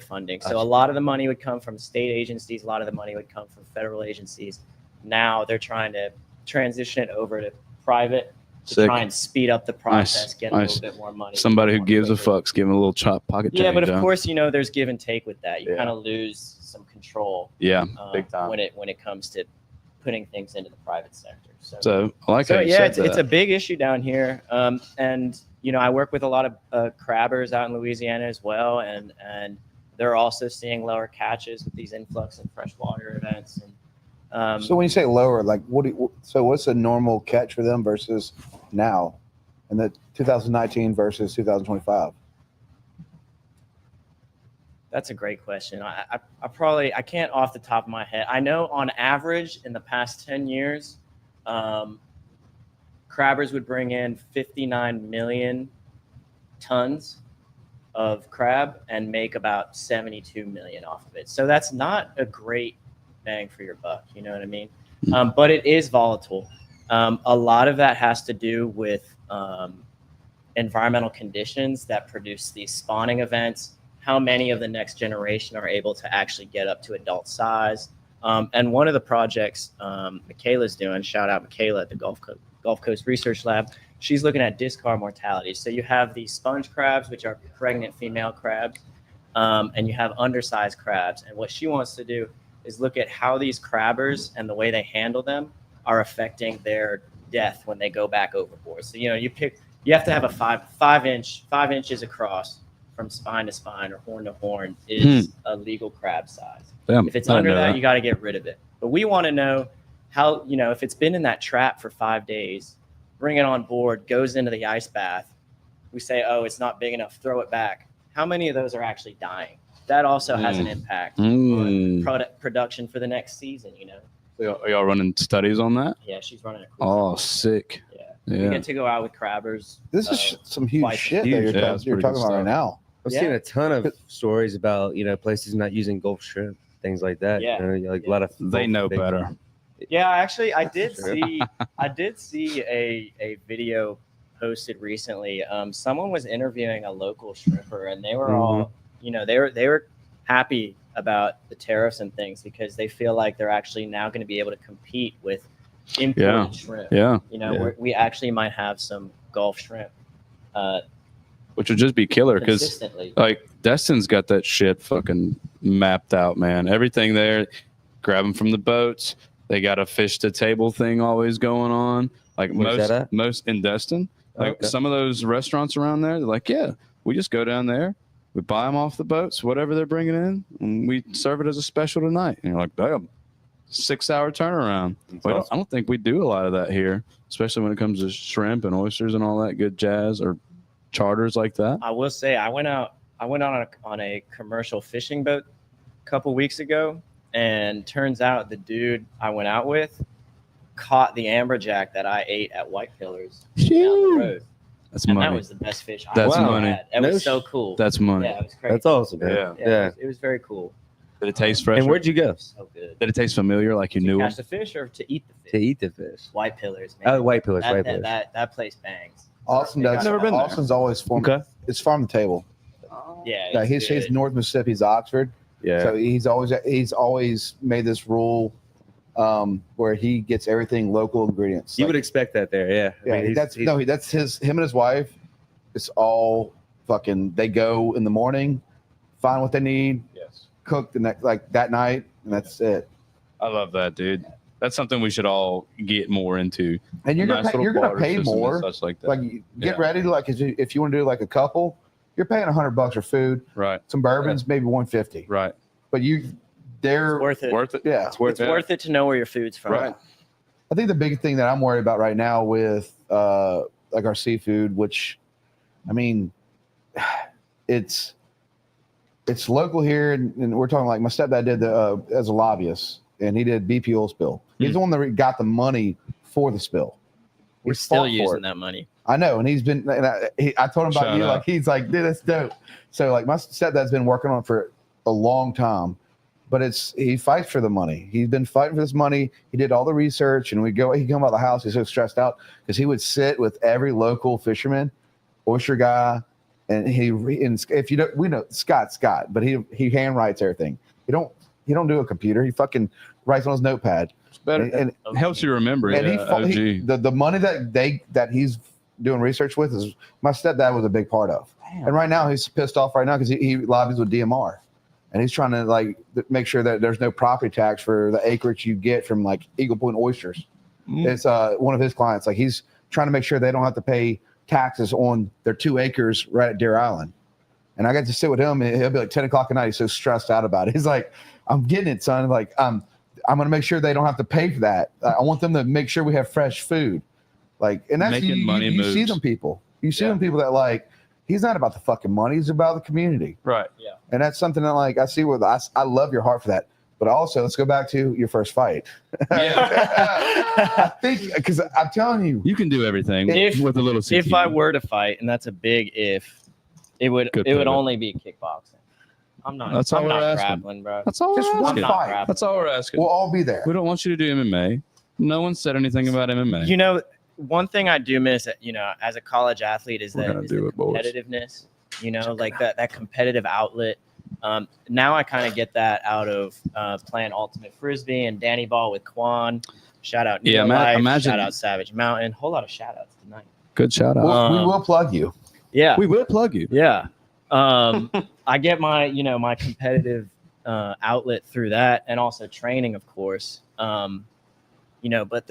funding. So a lot of the money would come from state agencies. A lot of the money would come from federal agencies. Now they're trying to transition it over to private to Sick. try and speed up the process, get a nice. little bit more money. Somebody who more gives a quickly. fuck's giving a little chop pocket change. Yeah, but of huh? course, there's give and take with that. You Yeah. kind of lose some control Yeah, big time. when it comes to putting things into the private sector. So I like how So you yeah, said it's that. a big issue down here, and I work with a lot of crabbers out in Louisiana as well, and they're also seeing lower catches with these influx and freshwater events. And So when you say lower, like what's a normal catch for them versus now, and the 2019 versus 2025? that's a great question. I can't off the top of my head. I know on average in the past 10 years, crabbers would bring in 59 million tons of crab and make about 72 million off of it. So that's not a great bang for your buck. You know what I mean? But it is volatile. A lot of that has to do with environmental conditions that produce these spawning events. How many of the next generation are able to actually get up to adult size? And one of the projects Michaela's doing, shout out Michaela at the Gulf Coast Research Lab, she's looking at discard mortality. So you have these sponge crabs, which are pregnant female crabs, and you have undersized crabs. And what she wants to do is look at how these crabbers and the way they handle them are affecting their death when they go back overboard. So you have to have a 5 inches across from spine to spine or horn to horn is a legal crab size. Damn, If it's I didn't under know that, you got to get rid of it. But we want to know how, if it's been in that trap for 5 days, bring it on board, goes into the ice bath. We say, oh, it's not big enough, throw it back. How many of those are actually dying? That also has an impact on production for the next season, Are y'all running studies on that? Yeah, she's running a cruise. Oh, sick. Yeah. Yeah. We get to go out with crabbers. This is some huge twice. shit Huge. that Yeah, it's you're pretty talking good about right stuff. now. I've Yeah. seen a ton of stories about places not using Gulf shrimp, things like that. Yeah. Like a lot of They know things. better. Yeah, actually, I did Sure. see a video posted recently. Someone was interviewing a local shrimper, and they were all, they were happy about the tariffs and things because they feel like they're actually now going to be able to compete with imported shrimp. Yeah. We actually might have some Gulf shrimp Which would just be killer because consistently. like Destin's got that shit fucking mapped out, man. Everything there, grab them from the boats. They got a fish to table thing always going on. Like Where's that at? most in Destin, like Okay. some of those restaurants around there, they're like, yeah, we just go down there, we buy them off the boats, whatever they're bringing in, and we serve it as a special tonight. And you're like, damn, 6-hour turnaround. Well, I don't think we do a lot of that here, especially when it comes to shrimp and oysters and all that good jazz or charters like that. I will say I went out on a commercial fishing boat a couple weeks ago, and turns out the dude I went out with caught the amberjack that I ate at White Pillars down the road. That's And money. that was the best fish I've That's ever money. had. That No was so cool. That's money. Yeah, it was crazy. That's awesome, man. Yeah. Yeah. It was very cool. Did it taste fresh? And where'd you go? So good. Did it taste familiar, like you To knew catch it? the fish or to eat the fish? To eat the fish. White Pillars, man. Oh, White Pillars, that, White that, Pillars. that place bangs. Austin They does. got- Never been there. Austin's always Okay. It's farm to table. Yeah, Yeah, it's he's good. North Mississippi. He's Oxford. Yeah. So he's always made this rule where he gets everything local ingredients. You Like, would expect that there, yeah. I yeah, mean, that's him and his wife. It's all fucking. They go in the morning, find what they need, Yes. cook the next that night, and that's it. I love that, dude. That's something we should all get more into. And you're Nice gonna little pay barter system and more. such like that. Like you get Yeah. ready to if you want to do like a couple, you're paying $100 for food, Right, some bourbons, maybe 150. right. But they're It's worth it. Worth it. yeah. It's worth it to know where your food's from. Right. I think the big thing that I'm worried about right now with like our seafood, which I mean, it's local here, and we're talking like my stepdad did as a lobbyist, and he did BP oil spill. He's the one that got the money for the spill. We're He still fought for using it. that money. I know, and he's been. And I told him about Shout you. out. Like he's like, dude, that's dope. So like my stepdad's been working on it for a long time, but he fights for the money. He's been fighting for this money. He did all the research, and he'd come out of the house. He's so stressed out because he would sit with every local fisherman, oyster guy, and if you don't, we know Scott, but he handwrites everything. He don't do a computer. He fucking writes on his notepad. It's better. And It helps you remember. and OG. the money that he's doing research with is my stepdad was a big part of. And right now he's pissed off right now because he lobbies with DMR, and he's trying to like make sure that there's no property tax for the acreage you get from like Eagle Point oysters. It's one of his clients. Like he's trying to make sure they don't have to pay taxes on their 2 acres right at Deer Island. And I got to sit with him, and he'll be like 10 o'clock at night. He's so stressed out about it. He's like, I'm getting it, son. Like I'm going to make sure they don't have to pay for that. I want them to make sure we have fresh food. Like, and that's Making money you see moves. them people. You see them people that like, he's not about the fucking money. He's about the community. Right. And that's something that like, I see with, I love your heart for that. But also let's go back to your first fight. I think, because I'm telling you, You can do everything If- with a little CQ. If I were to fight, and that's a big if, it would Good it would pivot. only be kickboxing. I'm not. That's all I'm we're not asking. grappling, bro. That's all just we're one asking. not fight. grappling. That's all we're asking. we'll all be there. We don't want you to do MMA. No one said anything about MMA. You know, one thing I do miss, as a college athlete, is We're that gonna is the do it, boys. competitiveness. Like that competitive outlet. Now I kind of get that out of playing ultimate frisbee and Danny ball with Quan. Shout out Yeah, Neolife, imagine- shout out Savage Mountain. Whole lot of shout outs tonight. Good shout out. We will plug you. Yeah. We will plug you. Yeah. I get my, my competitive outlet through that, and also training, of course. But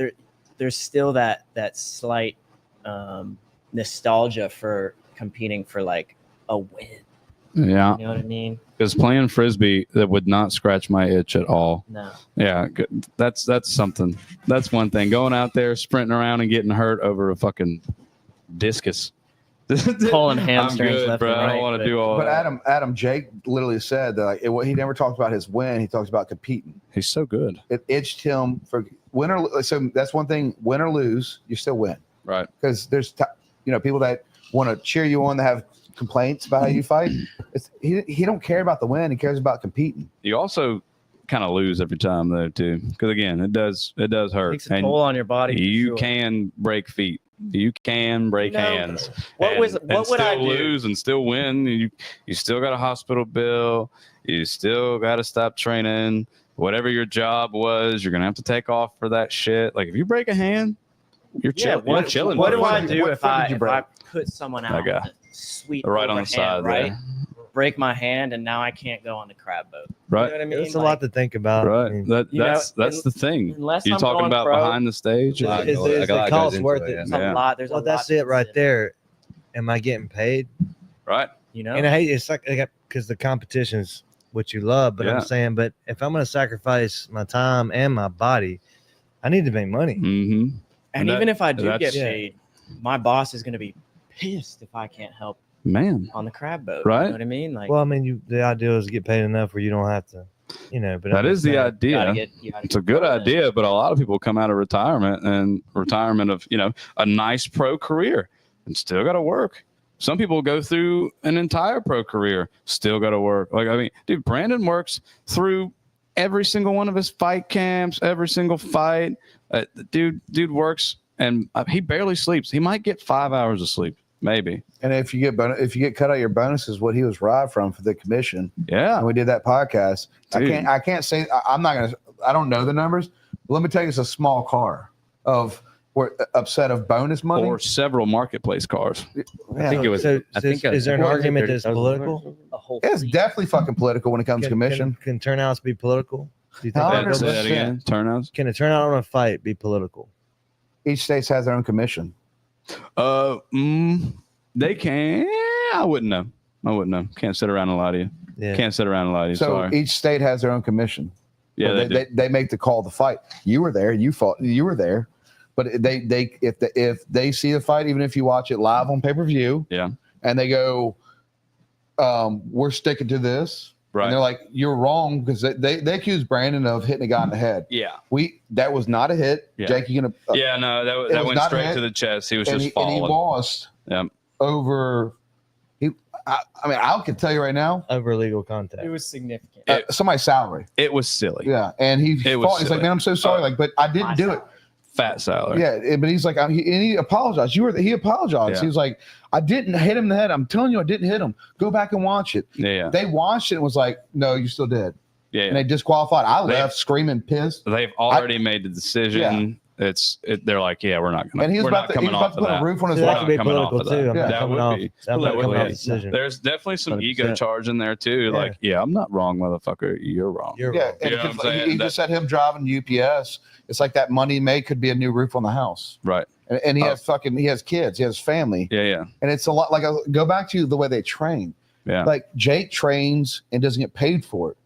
there's still that slight nostalgia for competing for like a win. Yeah. You know what I mean? Because playing frisbee, that would not scratch my itch at all. No. Yeah, good. That's something. That's one thing. Going out there, sprinting around, and getting hurt over a fucking discus. Pulling I'm hamstrings good, left bro. and I right, don't want but- to do all But that. Jake literally said that like, he never talks about his win. He talks about competing. He's so good. It itched him for win or so. That's one thing. Win or lose, you still win. Right. Because there's people that want to cheer you on, that have complaints about how you fight. He don't care about the win. He cares about competing. You also kind of lose every time though too, because again, it does hurt. Takes a toll on your body. for You sure. can break feet. You can break hands. What would I still do? lose and still win? You still got a hospital bill. You still got to stop training. Whatever your job was, you're gonna have to take off for that shit. Like if you break a hand, you're Yeah, chilling. You're chilling. What do motherfucker. I do What if foot I did you if break? I put someone out That guy. with a sweet Right on the overhand, side right? there. Break my hand, and now I can't go on the crab boat. Right. You know what I mean? It's a lot to think about. Right. I mean, That's You know, the thing. Unless You're I'm talking going about pro, behind the stage. Is- Lot is- goes- is like a the lot cost goes into worth it, it? yeah. There's a Yeah. lot. There's a well, lot. that's it right there. Am I getting paid? Right. You know. And I hate it's like because the competition's what you love, but Yeah. I'm saying, but if I'm going to sacrifice my time and my body, I need to make money. Mm-hmm. And that- even if I do get that's- paid, my boss is going to be pissed if I can't help Man. on the crab boat. Right. You know what I mean? Like, Well, I mean, the idea is to get paid enough where you don't have to, But That I'm is just the saying, idea. It's a good idea, but a lot of people come out of retirement of, a nice pro career and still got to work. Some people go through an entire pro career, still got to work. Dude, Brandon works through every single one of his fight camps, every single fight. Dude works and he barely sleeps. He might get 5 hours of sleep, maybe. And if you get cut out your bonuses, what he was robbed from for the commission. Yeah. And we did that podcast. Dude. I can't say I'm not gonna. I don't know the numbers. But let me tell you, it's a small car of we're upset of bonus money. Or several marketplace cars. I think it was. So, I think is there an what was it, argument that's 30,000? political? A whole It's fleet. definitely fucking political when it comes to commission. Can turnouts be political? Do you think How that does Say goes- that 100%. again. Turnouts. Can a turnout on a fight be political? Each state has their own commission. They can. I wouldn't know. Can't sit around and lie to you. Yeah. Can't sit around and lie to you. So Sorry. each state has their own commission. Yeah, But they do. they make the call to fight. You were there. You fought. You were there. But if they see the fight, even if you watch it live on pay-per-view, Yeah. and they go, we're sticking to this. Right. And they're like, you're wrong, because they accused Brandon of hitting a guy in the head. Yeah. That was not a hit. Yeah. Jake, you gonna? Yeah, no, that was went not straight hit, to the chest. He was and just he falling. lost over. I mean, I can tell you right now, Over illegal contact. It was significant. somebody's salary. It was silly. Yeah, and he It was fought. He's like, silly. man, I'm so sorry. Like, but I didn't do it. Fat salary. Yeah, but he's like, he apologized. He apologized. Yeah. He was like, I didn't hit him in the head. I'm telling you, I didn't hit him. Go back and watch it. Yeah. They watched it and was like, no, you still did. Yeah. And they disqualified. I They- left screaming, pissed. They've already made the decision. They're like, yeah, we're not going to. And he was we're about not to, coming off put of that. a roof on his So We're that life. could be not coming off political of that. too. I'm Yeah, not that coming would off. be. I'm not That would coming off be. decision. There's definitely some ego 100%. charge in there too. Yeah. Like, yeah, I'm not wrong, motherfucker. You're wrong. You're Yeah, wrong. and You know what I'm because saying? he just said him driving UPS. It's like that money made could be a new roof on the house. Right. And he has he has kids, he has family, Yeah. Yeah. and it's a lot. Like, go back to the way they train. Yeah. Like Jake trains and doesn't get paid for it.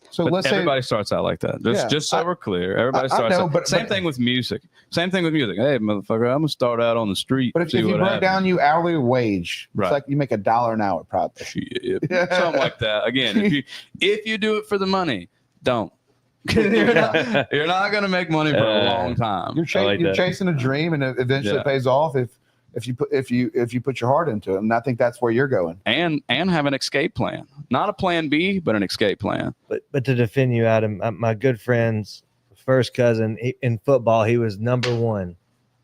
So But let's everybody starts out like that. Just so we're clear, everybody I starts know, out. but- Same thing with music. Hey, motherfucker, I'm gonna start out on the street. But if see you what break happens. down you hourly wage, Right. it's like you make $1 an hour probably. Shit. Something like that. Again, if you do it for the money, don't. you're not gonna make money for a long time. You're, like you're that. chasing a dream, and it eventually Yeah. pays off if you put your heart into it. And I think that's where you're going. And have an escape plan. Not a plan B, but an escape plan. But to defend you, Adam, my good friend's first cousin in football, he was #1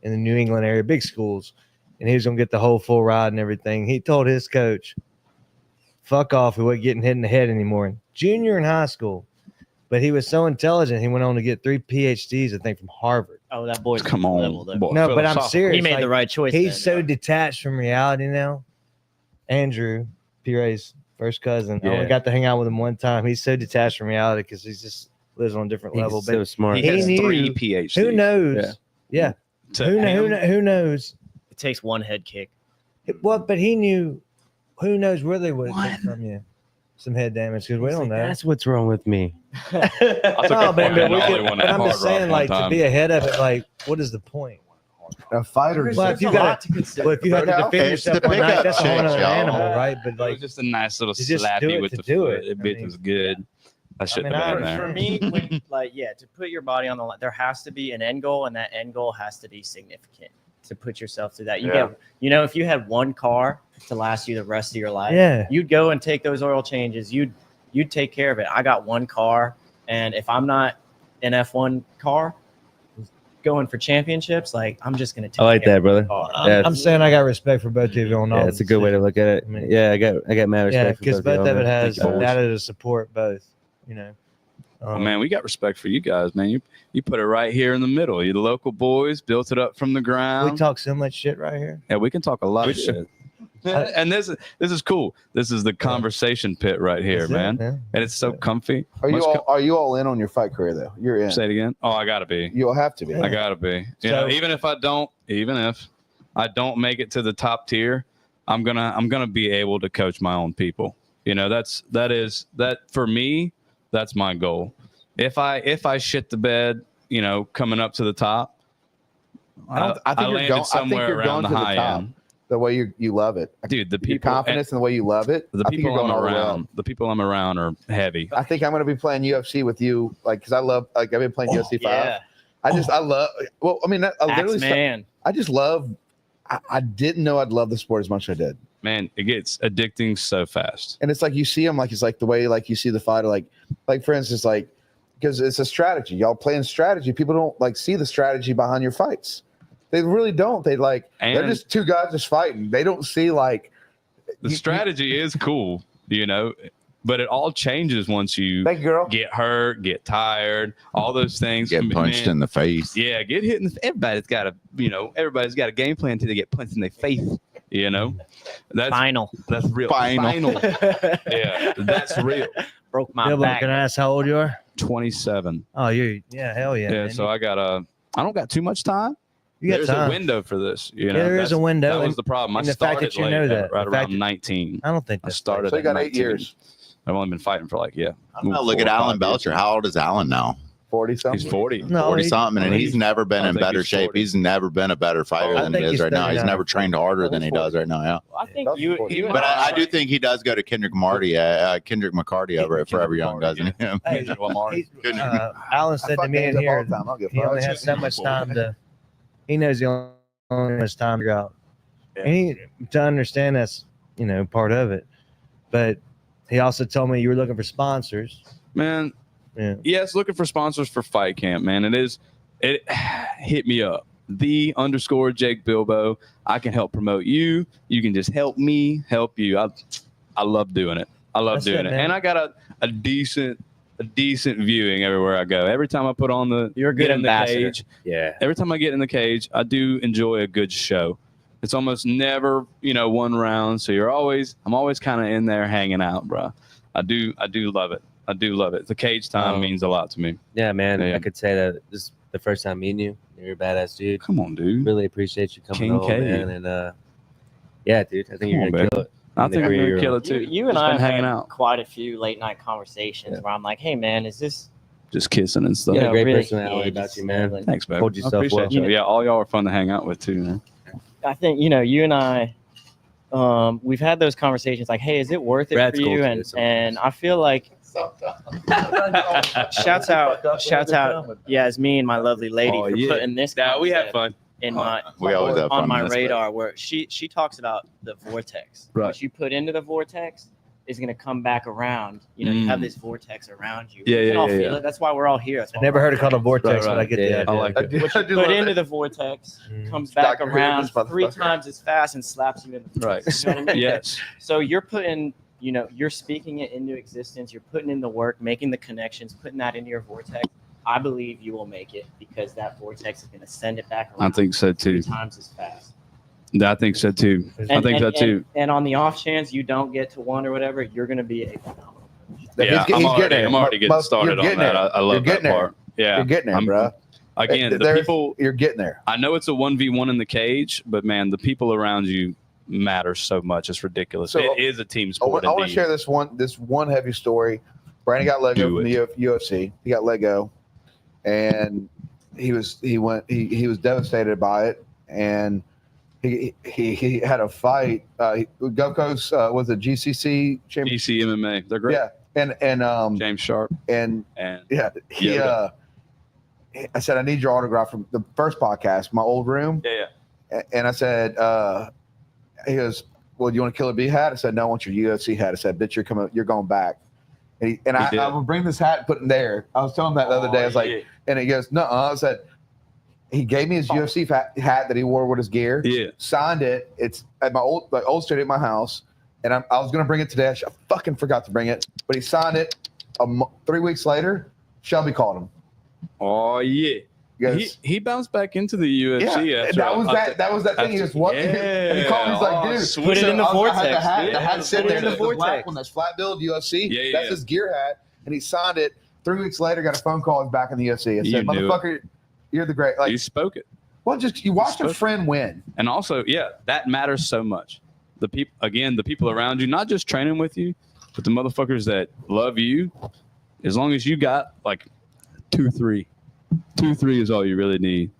in the New England area, big schools, and he was gonna get the whole full ride and everything. He told his coach, "Fuck off, we wasn't getting hit in the head anymore." Junior in high school, but he was so intelligent, he went on to get 3 PhDs, I think, from Harvard. Oh, that boy's Come next on, level, though. boy. No, but I'm Philosophical. serious. He made like, the right choice. He's then, so yeah. detached from reality now. Andrew, P. Ray's first cousin, I Yeah. only got to hang out with him one time. He's so detached from reality because he just lives on a different level. He's But so smart. He has He 3 knew- PhDs. who knows? Yeah. To Who him, knows? It takes one head kick. What? But he knew. Who knows where they would have been from you? Some head damage because we He's don't like, know. That's what's wrong with me. I took a No, but fucking we ollie could, one but at I'm Hard just Rock saying, one like, to time. be ahead of it, like, what is the point? A fighter. Well, if you got well, if you have to defend It's yourself the one night, pickup that's a whole chicks, other y'all. animal, right? But It like, was just a nice little to just do slappy it with to the do foot. it. It I bit mean- was good. I shouldn't I have mean, been For there. me, to put your body on the line, there has to be an end goal, and that end goal has to be significant to put yourself through that. Yeah. If you had one car to last you the rest of your life, yeah, you'd go and take those oil changes. You'd take care of it. I got one car, and if I'm not an F1 car going for championships, like I'm just gonna take I like care that, of brother. the car. Yeah. I'm saying I got respect for both of you on all. Yeah, it's a good way to look at it. Yeah, I got mad respect. Yeah, for because both y'all, of it man. has Thank you, boys. data to support both. You know. Oh, man, we got respect for you guys, man. You put it right here in the middle. You the local boys built it up from the We ground. talk so much shit right here. Yeah, we can talk a lot We of do. shit. And this is cool. This is the conversation pit right here, That's it, man. And it's so comfy. Are you all in on your fight career though? You're in. Say it again. Oh, I gotta be. You'll have to be. I gotta be. Even if I don't make it to the top tier, I'm gonna be able to coach my own people. That for me, that's my goal. If I shit the bed, coming up to the top, I think you're landed going. I think somewhere you're around going the to the high top. end. The way you love it, Dude, the your people, confidence and the way you love it. the I think people you're going I'm all the way up. around, the people I'm around are heavy. I think I'm going to be playing UFC with you, because I love. Like, I've been playing UFC 5. Yeah, I love. Well, I mean, I literally. man. I just love. I didn't know I'd love the sport as much as I did. Man, it gets addicting so fast. And it's like you see them, like it's like the way like you see the fighter, like for instance, like because it's a strategy. Y'all playing strategy. People don't like see the strategy behind your fights. They really don't. They're And just two guys just fighting. They don't see like the strategy is cool, but it all changes once you Thank you, girl. get hurt, get tired, all those things. Get punched in the face. Yeah, get hit in the. Everybody's got a game plan until they get punched in their face. That's Final. that's real. Final. Yeah, that's real. Broke my Bilbo, back. can I ask how old you are? 27. Oh, hell yeah. Yeah, man. so I don't got too much time. you got There's time. a window for this. there is a window. That was the problem. I and the fact started that you late, know that, right the fact around 19. I don't think I that's started. So you at got 8 19. years. I've only been fighting for I'm gonna look at 4 or 5 Alan years. Belcher. How old is Alan now? 40 something. He's 40. No, 40 he- something, and he's never been I in think better he's shape. 40. He's never been a better fighter I than he think is he's right now. He's 39. never trained harder than he 40. does right now. Yeah. I think That's you, 40. you and But I I do think he does go to Kendrick McCarty over at Forever Young, doesn't he? Hey, Lamar. he- Alan I said to fuck me games in up here, all the time. I don't give a he fuck. only has so much time to. He knows he only has time to go out, Yeah. and he to understand that's part of it. But he also told me you were looking for sponsors. Man, Yeah. yes, looking for sponsors for Fight Camp, man. It hit me up. _Jake Bilbo. I can help promote you. You can just help me help you. I love doing it. I love That's doing it, it. man. And I got a decent viewing everywhere I go. Every time I put on the You're a good get in the ambassador. cage, Yeah. every time I get in the cage, I do enjoy a good show. It's almost never, one round. So I'm always kind of in there hanging out, bro. I do love it. I do love it. The cage time means a lot to me. Yeah, man. Yeah. I could say that this is the first time meeting you. You're a badass dude. Come on, dude. Really appreciate you coming King on, K. man. And yeah, dude, I think Come you're on, gonna baby. kill it. I In the think I'm career gonna you're kill on. it too. You and Just I been have hanging had out, quite a few late night conversations where I'm like, hey man, is this just kissing and stuff. You got a great really- personality about just, you, man. like, Thanks, babe. Hold I yourself appreciate well. you. Yeah, all y'all are fun to hang out with too, man. I think you and I we've had those conversations like, hey, is it worth it Brad's for cool you? too, And sometimes. I feel like shouts out Yasmin, my lovely lady, Oh, for yeah. putting this Nah, we have concept fun. in my We always have fun on my in this radar where she talks about the vortex. Right. What you put into the vortex is going to come back around. You have this vortex around you. Yeah, We can yeah, all yeah, feel yeah. it. That's why we're all here. That's I why never we're heard it called a friends. vortex, Right, but I get the yeah, idea. I like it. What you put into the vortex comes back Dr. Who, around this motherfucker. 3 times as fast and slaps you in the face. Right. You know what I mean? Yes. So you're putting, you're speaking it into existence. You're putting in the work, making the connections, putting that into your vortex. I believe you will make it because that vortex is going to send it back I around think so 3 too. times as fast. I think so too. I think so too. And on the off chance you don't get to one or whatever, you're going to be a phenomenal coach. Yeah, He's I'm already getting getting there. started You're on getting that. there. I love You're that getting there. part. Yeah, You're getting there, I'm- bro. Again, the There's- people. You're getting there. I know it's a 1v1 in the cage, but man, the people around you matter so much. It's ridiculous. So, it is a team I sport. want to indeed. share this one heavy story. Brandon got Lego Do from the UFC. He got Lego, and he was devastated by it, and he had a fight. Goko's was a GCC champion. DC MMA. They're great. Yeah, and James Sharp and and yeah, I said I need your autograph from the first podcast, my old room, yeah. and I said he goes, well, do you want a Killer Bee hat? I said, no, I want your UFC hat. I said, bitch, you're going back. And He did. I will bring this hat and put it in there. I was telling him that the other day. I was like, and he goes, no, I said, he gave me his UFC hat that he wore with his gear. Yeah. Signed it. It's at my old studio at my house. And I was going to bring it today. I fucking forgot to bring it. But he signed it 3 weeks later. Shelby called him. Oh yeah. He goes, He bounced back into the UFC. yeah, after that was that thing. He after- goes, what? And he called me. He's like, dude, sweet. Put it in the I had vortex, The hat, dude. the hat's sitting Put it there. in the The vortex. black one, that's flat billed UFC. Yeah, That's yeah. his gear hat. And he signed it. 3 weeks later, got a phone call. He's back in the UFC. I You said, knew it. motherfucker, you're the great. Like, You spoke it. well, just you watched a spoke. friend win. And also, yeah, that matters so much. The people around you, not just training with you, but the motherfuckers that love you. As long as you got like 2-3 is all you really need.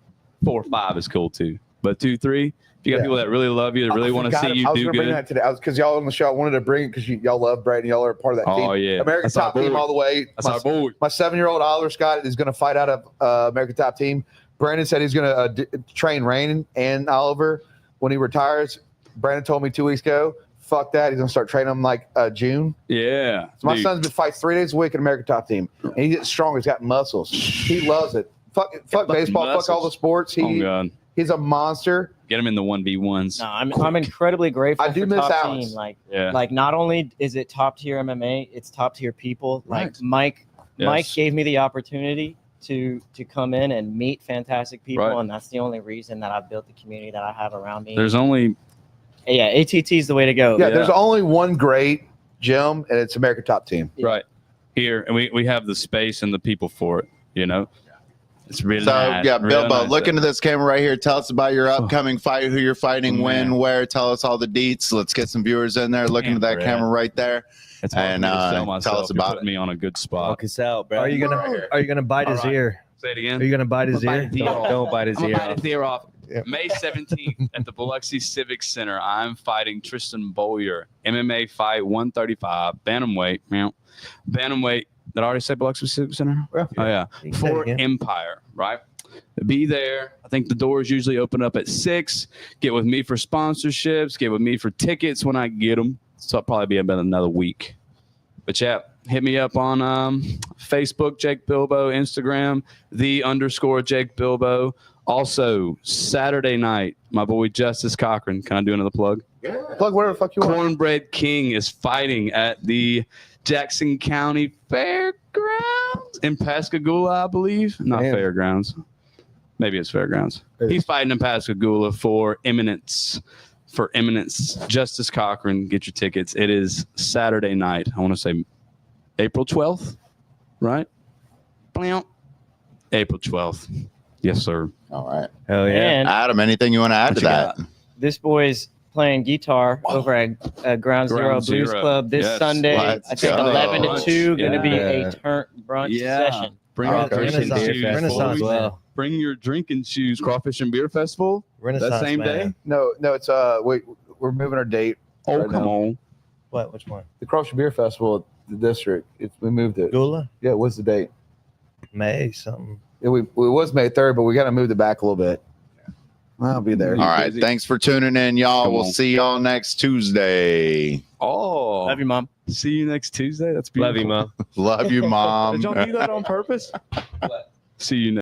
4 or 5 is cool too, but 2-3. If you got Yeah. people that really love you, that really want to see you I was do gonna bring good. that today. Because y'all on the show, I wanted to bring it because y'all love Brad and y'all are part of that team. Oh yeah, American That's our Top Team boy. all the way. That's our boy. My 7-year-old Oliver Scott is going to fight out of American Top Team. Brandon said he's going to train Rain and Oliver when he retires. Brandon told me 2 weeks ago, fuck that. He's going to start training them like June. Yeah, So my dude. son's been fights 3 days a week in American Top Team. And he gets strong. He's got muscles. He loves it. Fuck baseball. muscles. Fuck all the sports. Oh god, He's a monster. get him in the 1v1s. No, I'm incredibly grateful. I do for miss Top Alex. Team. Yeah, Like not only is it top tier MMA, it's top tier people. Like Right. Mike Yes. gave me the opportunity to come in and meet fantastic people, Right. and that's the only reason that I've built the community that I have around me. There's only Yeah, ATT is the way to go. Yeah, Yeah. there's only one great gym, and it's American Top Team. Yeah. right here, and we have the space and the people for it. You know, It's really So nice. yeah, Real Bilbo, nice look there. into this camera right here. Tell us about your upcoming fight, who you're fighting, Oh, when, man. where. Tell us all the deets. Let's get some viewers in there. Look into that Brad. camera right there. It's hard and, for me to sell tell myself. us You're about putting me on a good spot. Walk us out, bro. Are you gonna bite his All right. ear? Say it again. Are you gonna bite his ear? Don't bite his I'm ear gonna bite off. his ear off. Yeah. May 17th at the Biloxi Civic Center. I'm fighting Tristan Bowyer. MMA fight 135. Bantamweight. Meow. Bantamweight. Did I already say Biloxi Civic Center? Yeah. Oh, yeah. You can say it For again. Empire, right? Be there. I think the doors usually open up at 6. Get with me for sponsorships. Get with me for tickets when I get them. So it'll probably be about another week. But yeah, hit me up on Facebook, Jake Bilbo, Instagram, _Jake Bilbo. Also, Saturday night, my boy Justice Cochran. Can I do another plug? Plug whatever the fuck you want. Cornbread King is fighting at the Jackson County Fairgrounds in Pascagoula, I believe. Not Damn. Fairgrounds. Maybe it's Fairgrounds. It He's is. fighting in Pascagoula for Eminence. For Eminence, Justice Cochran. Get your tickets. It is Saturday night. I want to say April 12th, right? Blam. April 12th. Yes, sir. All right. Hell yeah. And Adam, anything you want to add What to you that? this boy's playing guitar over at Ground Zero Ground Blues Zero. Club this Yes. Sunday. Let's I think go. 11 to 2. Going to be Yeah. a turn brunch session. Bring Oh, your okay. drinking Renaissance- shoes. Renaissance boys. man. Bring your drinking shoes. Crawfish and Beer Festival. Renaissance That same man. day. No, it's we're moving our date. Oh, Right come now. on. What? Which one? The Crawfish Beer Festival at the district. We moved it. Gula? Yeah, what's the date? May something. It was May 3rd, but we got to move it back a little bit. I'll be there. You All right. busy? Thanks for tuning in, y'all. Come We'll on. see y'all next Tuesday. Oh, Love you, Mom. see you next Tuesday. That's Love beautiful. you, Mom. Love you, Mom. Did y'all do that on purpose? See you next.